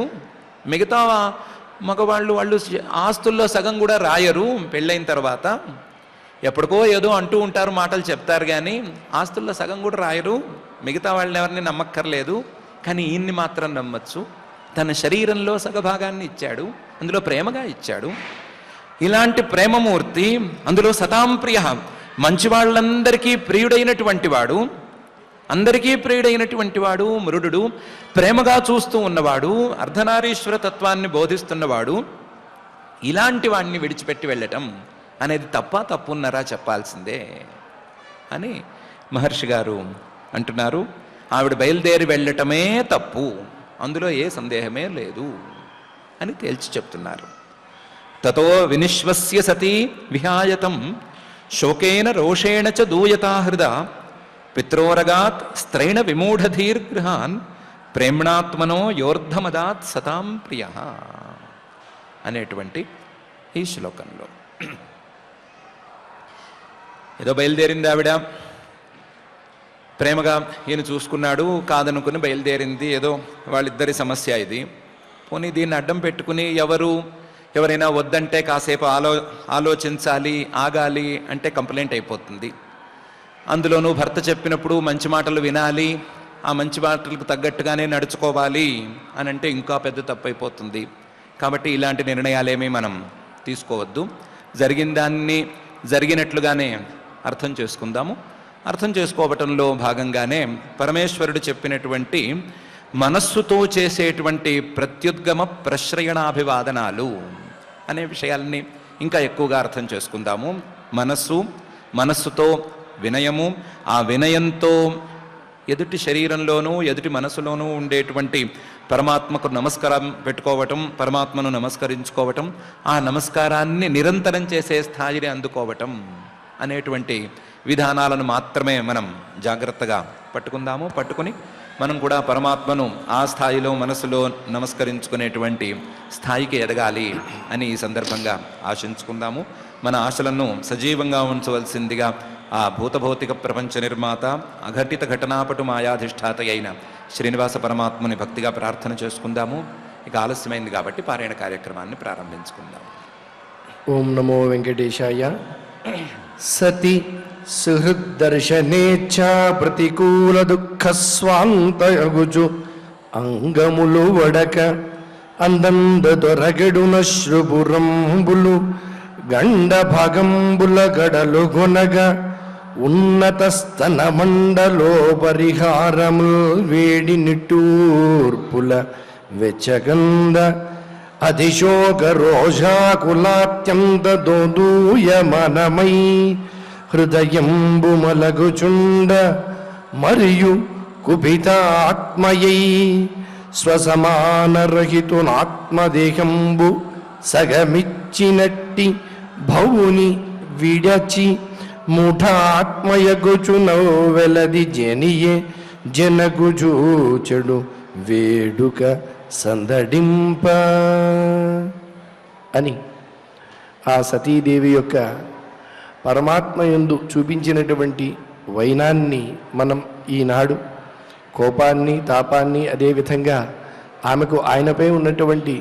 S1: మిగతా మగవాళ్ళు ఆస్తుల్లో సగం కూడా రాయరు పెళ్ళైన తర్వాత. ఎప్పటికో ఏదో అంటూ ఉంటారు, మాటలు చెప్తారు, కానీ ఆస్తుల్లో సగం కూడా రాయరు. మిగతా వాళ్ళని ఎవరిని నమ్మక్కర్లేదు, కానీ ఈయన్ని మాత్రం నమ్మచ్చు. తన శరీరంలో సగభాగాన్ని ఇచ్చాడు, అందులో ప్రేమగా ఇచ్చాడు. ఇలాంటి ప్రేమమూర్తి, అందులో సతాంప్రియ, మంచి వాళ్ళందరికీ ప్రియుడైనటువంటి వాడు, అందరికీ ప్రియుడైనటువంటి వాడు, మృడు, ప్రేమగా చూస్తూ ఉన్నవాడు, అర్ధనారీశ్వర తత్వాన్ని బోధిస్తున్నవాడు, ఇలాంటి వాడిని విడిచిపెట్టి వెళ్ళటం అనేది తప్పున్నారా చెప్పాల్సిందే అని మహర్షి గారు అంటున్నారు. ఆవిడ బయలుదేరి వెళ్ళటమే తప్పు, అందులో ఏ సందేహమే లేదు అని తేల్చి చెప్తున్నారు. తతో వినిశ్వస్య సతీ విహాయతం శోకేన రోషేణ చ దూయతా హృద పిత్రోరగాత్ స్త్రైణ విమూఢధీర్గృహాన్ ప్రేమ్ణాత్మనో యోర్ధమదాత్ సతాం ప్రియ అనేటువంటి ఈ శ్లోకంలో ఏదో బయలుదేరింది ఆవిడ, ప్రేమగా ఈయన చూసుకున్నాడు, కాదనుకుని బయలుదేరింది. ఏదో వాళ్ళిద్దరి సమస్య ఇది. పోనీ దీన్ని అడ్డం పెట్టుకుని ఎవరైనా వద్దంటే కాసేపు ఆలోచించాలి, ఆగాలి అంటే కంప్లైంట్ అయిపోతుంది. అందులోనూ భర్త చెప్పినప్పుడు మంచి మాటలు వినాలి, ఆ మంచి మాటలకు తగ్గట్టుగానే నడుచుకోవాలి అని అంటే ఇంకా పెద్ద తప్పు అయిపోతుంది. కాబట్టి ఇలాంటి నిర్ణయాలేమీ మనం తీసుకోవద్దు. జరిగిన దాన్ని జరిగినట్లుగానే అర్థం చేసుకుందాము. అర్థం చేసుకోవటంలో భాగంగానే పరమేశ్వరుడు చెప్పినటువంటి మనస్సుతో చేసేటువంటి ప్రత్యుద్గమ ప్రశ్రయణాభివాదనాలు అనే విషయాల్ని ఇంకా ఎక్కువగా అర్థం చేసుకుందాము. మనస్సుతో వినయము, ఆ వినయంతో ఎదుటి శరీరంలోనూ ఎదుటి మనసులోనూ ఉండేటువంటి పరమాత్మకు నమస్కారం పెట్టుకోవటం, పరమాత్మను నమస్కరించుకోవటం, ఆ నమస్కారాన్ని నిరంతరం చేసే స్థాయిని అందుకోవటం అనేటువంటి విధానాలను మాత్రమే మనం జాగ్రత్తగా పట్టుకుని మనం కూడా పరమాత్మను ఆ స్థాయిలో మనసులో నమస్కరించుకునేటువంటి స్థాయికి ఎదగాలి అని ఈ సందర్భంగా ఆశించుకుందాము. మన ఆశలను సజీవంగా ఉంచవలసిందిగా ఆ భూతభౌతిక ప్రపంచ నిర్మాత అఘటిత ఘటనాపటు మాయాధిష్ఠాత అయిన శ్రీనివాస పరమాత్మని భక్తిగా ప్రార్థన చేసుకుందాము. ఇక ఆలస్యమైంది కాబట్టి పారాయణ కార్యక్రమాన్ని ప్రారంభించుకుందాం.
S2: ఓం నమో వెంకటేశాయ. సతి సుహృద్దర్శనేచ్ఛ ప్రతికూల దుఃఖ స్వాంతయగుచు అంగములు వడక అందంద దొరగడున శ్రుపురంబులు గండ భాగంబుల గడలు గొనగ ఉన్నత స్తన మండలో పరిహారముల్ వేడి నిట్టూర్పుల వెచ్చగంద అధిశోక రోషాకులాత్యంత దోదూయమనమై హృదయంబు మలగుచుండ మరియు కుపితాత్మయై స్వసమానరహితునాత్మదేహంబు సగమిచ్చినట్టి భౌని విడచి ముఠాత్మయగుచునౌ వెలది జనియే జనగుజూచెడు వేడుక సందడింప అని ఆ సతీదేవి యొక్క పరమాత్మయందు చూపించినటువంటి వైనాన్ని మనం ఈనాడు కోపాన్ని, తాపాన్ని, అదేవిధంగా ఆమెకు ఆయనపై ఉన్నటువంటి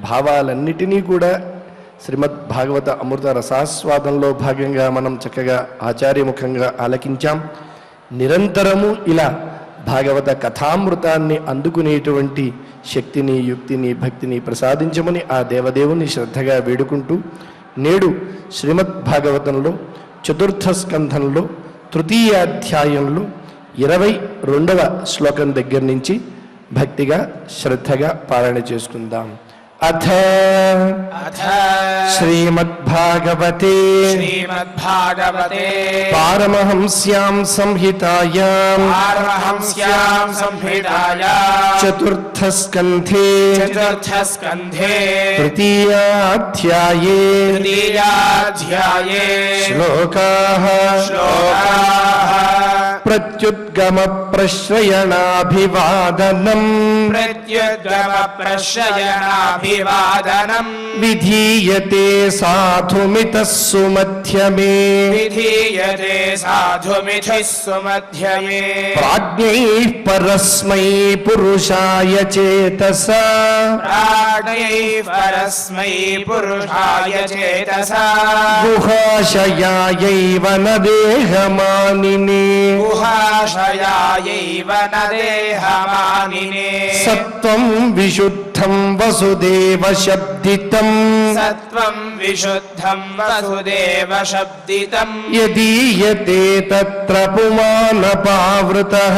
S2: భావాలన్నిటినీ కూడా శ్రీమద్ భాగవత అమృత రసాస్వాదంలో భాగంగా మనం చక్కగా ఆచార్యముఖంగా ఆలకించాం. నిరంతరము ఇలా భాగవత కథామృతాన్ని అందుకునేటువంటి శక్తిని, యుక్తిని, భక్తిని ప్రసాదించమని ఆ దేవదేవుని శ్రద్ధగా వేడుకుంటూ నేడు శ్రీమద్ భాగవతంలో చతుర్థ స్కంధంలో తృతీయాధ్యాయంలో 22వ శ్లోకం దగ్గర నుంచి భక్తిగా శ్రద్ధగా పారాయణ చేసుకుందాం. అథ శ్రీమద్భాగవతే పారమహంస్యాం సంహితాయాం చతుర్థ స్కంధే తృతీయాధ్యాయే శ్లోకాః ప్రత్యుద్గమ ప్రశ్రయణాభివాదనం విధీయతే సాధుమితః సుమధ్యమే ప్రాజ్ఞైః పరస్మై పురుషాయ చేతసా గుహాశయాయైవ న దేహమానినే
S3: स्वार्थयायैव न देहमानिने
S2: सत्त्वं विशुद्धं वसुदेव शब्दितं
S3: सत्त्वं विशुद्धं वसुदेव शब्दितं
S2: यदीयते तत्र पुमानपावृतः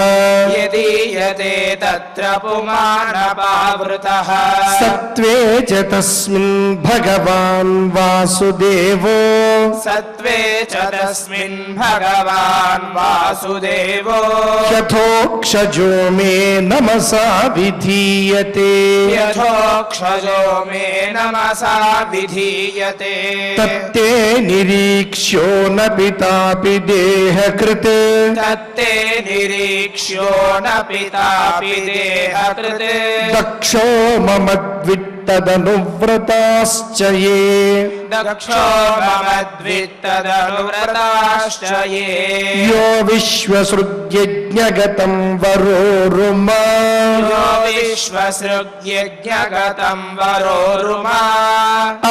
S3: यदीयते तत्र पुमानपावृतः
S2: सत्त्वे च तस्मिन् भगवान् वासुदेवो
S3: सत्त्वे च तस्मिन् भगवान् वासुदेवो
S2: यथोक्षजो मे नमसा विधीयते
S3: यथोक्षजो मे नमसा विधीयते
S2: तत्ते निरीक्ष्यो न पितापि देहकृत्
S3: तत्ते निरीक्ष्यो न पितापि देहकृत्
S2: दक्षो मम द्वित्तदनुव्रताश्च ये
S3: दक्षो मम द्वित्तदनुव्रताश्च ये
S2: यो विश्वसृग्यज्ञगतं वरोरुमा
S3: यो विश्वसृग्यज्ञगतं वरोरुमा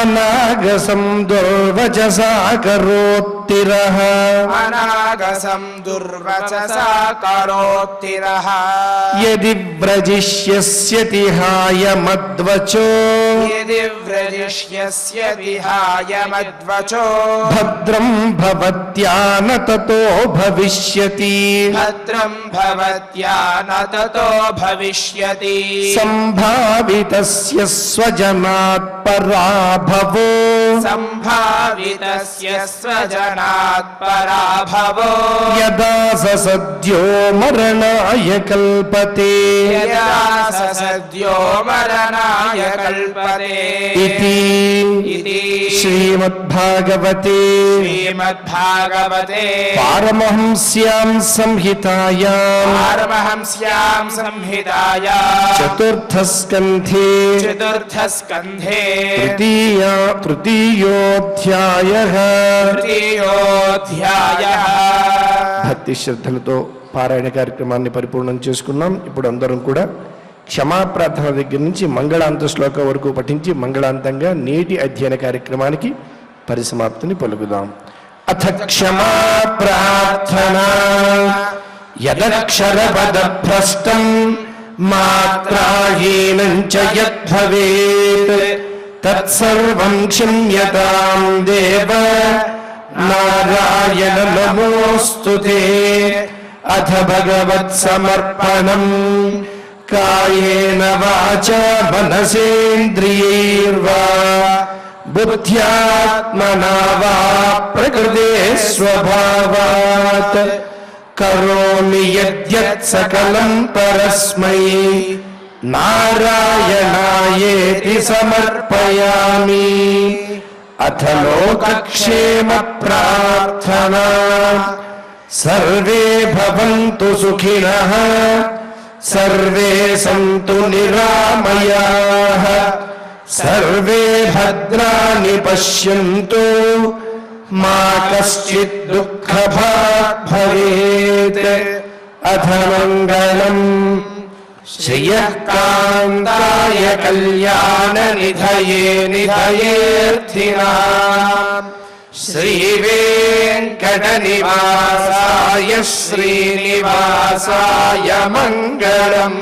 S2: अनागसं दुर्वचसा करोत्तिरः
S3: अनागसं दुर्वचसा करोत्तिरः
S2: यदि व्रजिष्यस्यति हाय मद्वचो
S3: यदि व्रजिष्यस्य विहाय मद्वचो
S2: भद्रं भवत्या न ततो भविष्यति
S3: भद्रं भवत्या न ततो भविष्यति
S2: सम्भावितस्य स्वजनात् पराभवो
S3: सम्भावितस्य स्वजनात् पराभवो
S2: यदा स सद्यो मरणाय कल्पते
S3: यदा स सद्यो मरणाय कल्पते
S2: इति श्रीमद्भागवते
S3: श्रीमद्भागवते
S2: पारमहंस्यां संहितायां
S3: पारमहंस्यां संहितायां
S2: चतुर्थस्कन्धे
S3: चतुर्थस्कन्धे
S2: తృతీయోధ్యాయః
S3: तृतीयोऽध्यायः
S2: భక్తి శ్రద్ధలతో పారాయణ కార్యక్రమాన్ని పరిపూర్ణం చేసుకున్నాం. ఇప్పుడు అందరం కూడా క్షమాప్రార్థన దగ్గర నుంచి మంగళాంత శ్లోకం వరకు పఠించి మంగళాంతంగా నేటి అధ్యయన కార్యక్రమానికి పరిసమాప్తిని పలుకుదాం. అథ క్షమా ప్రార్థనా యదక్షరపదభ్రష్టం మాత్రాహీనం చ యద్భవేత్ తత్సర్వం క్షమ్యతాం దేవ నారాయణ నమోస్తుతే. అథ భగవత్ సమర్పణం కాయేన వాచా మనసేంద్రియైర్వా బుద్ధ్యాత్మనా వా ప్రకృతే స్వభావాత్ కరోమి యద్యత్ సకలం పరస్మై నారాయణాయేతి సమర్పయామి. అథ లోకక్షేమ ప్రార్థనా సర్వే భవంతు సుఖినః సర్వే సంతు నిరామయాః సర్వే భద్రాణి పశ్యంతు మా కశ్చిత్ దుఃఖభాగ్ భవేత్. అథ మంగళం శ్రియః కాంతాయ కళ్యాణ నిధయే నిధయేర్థినాం శ్రీవేంకటనివాసాయ శ్రీనివాసాయ మంగళం.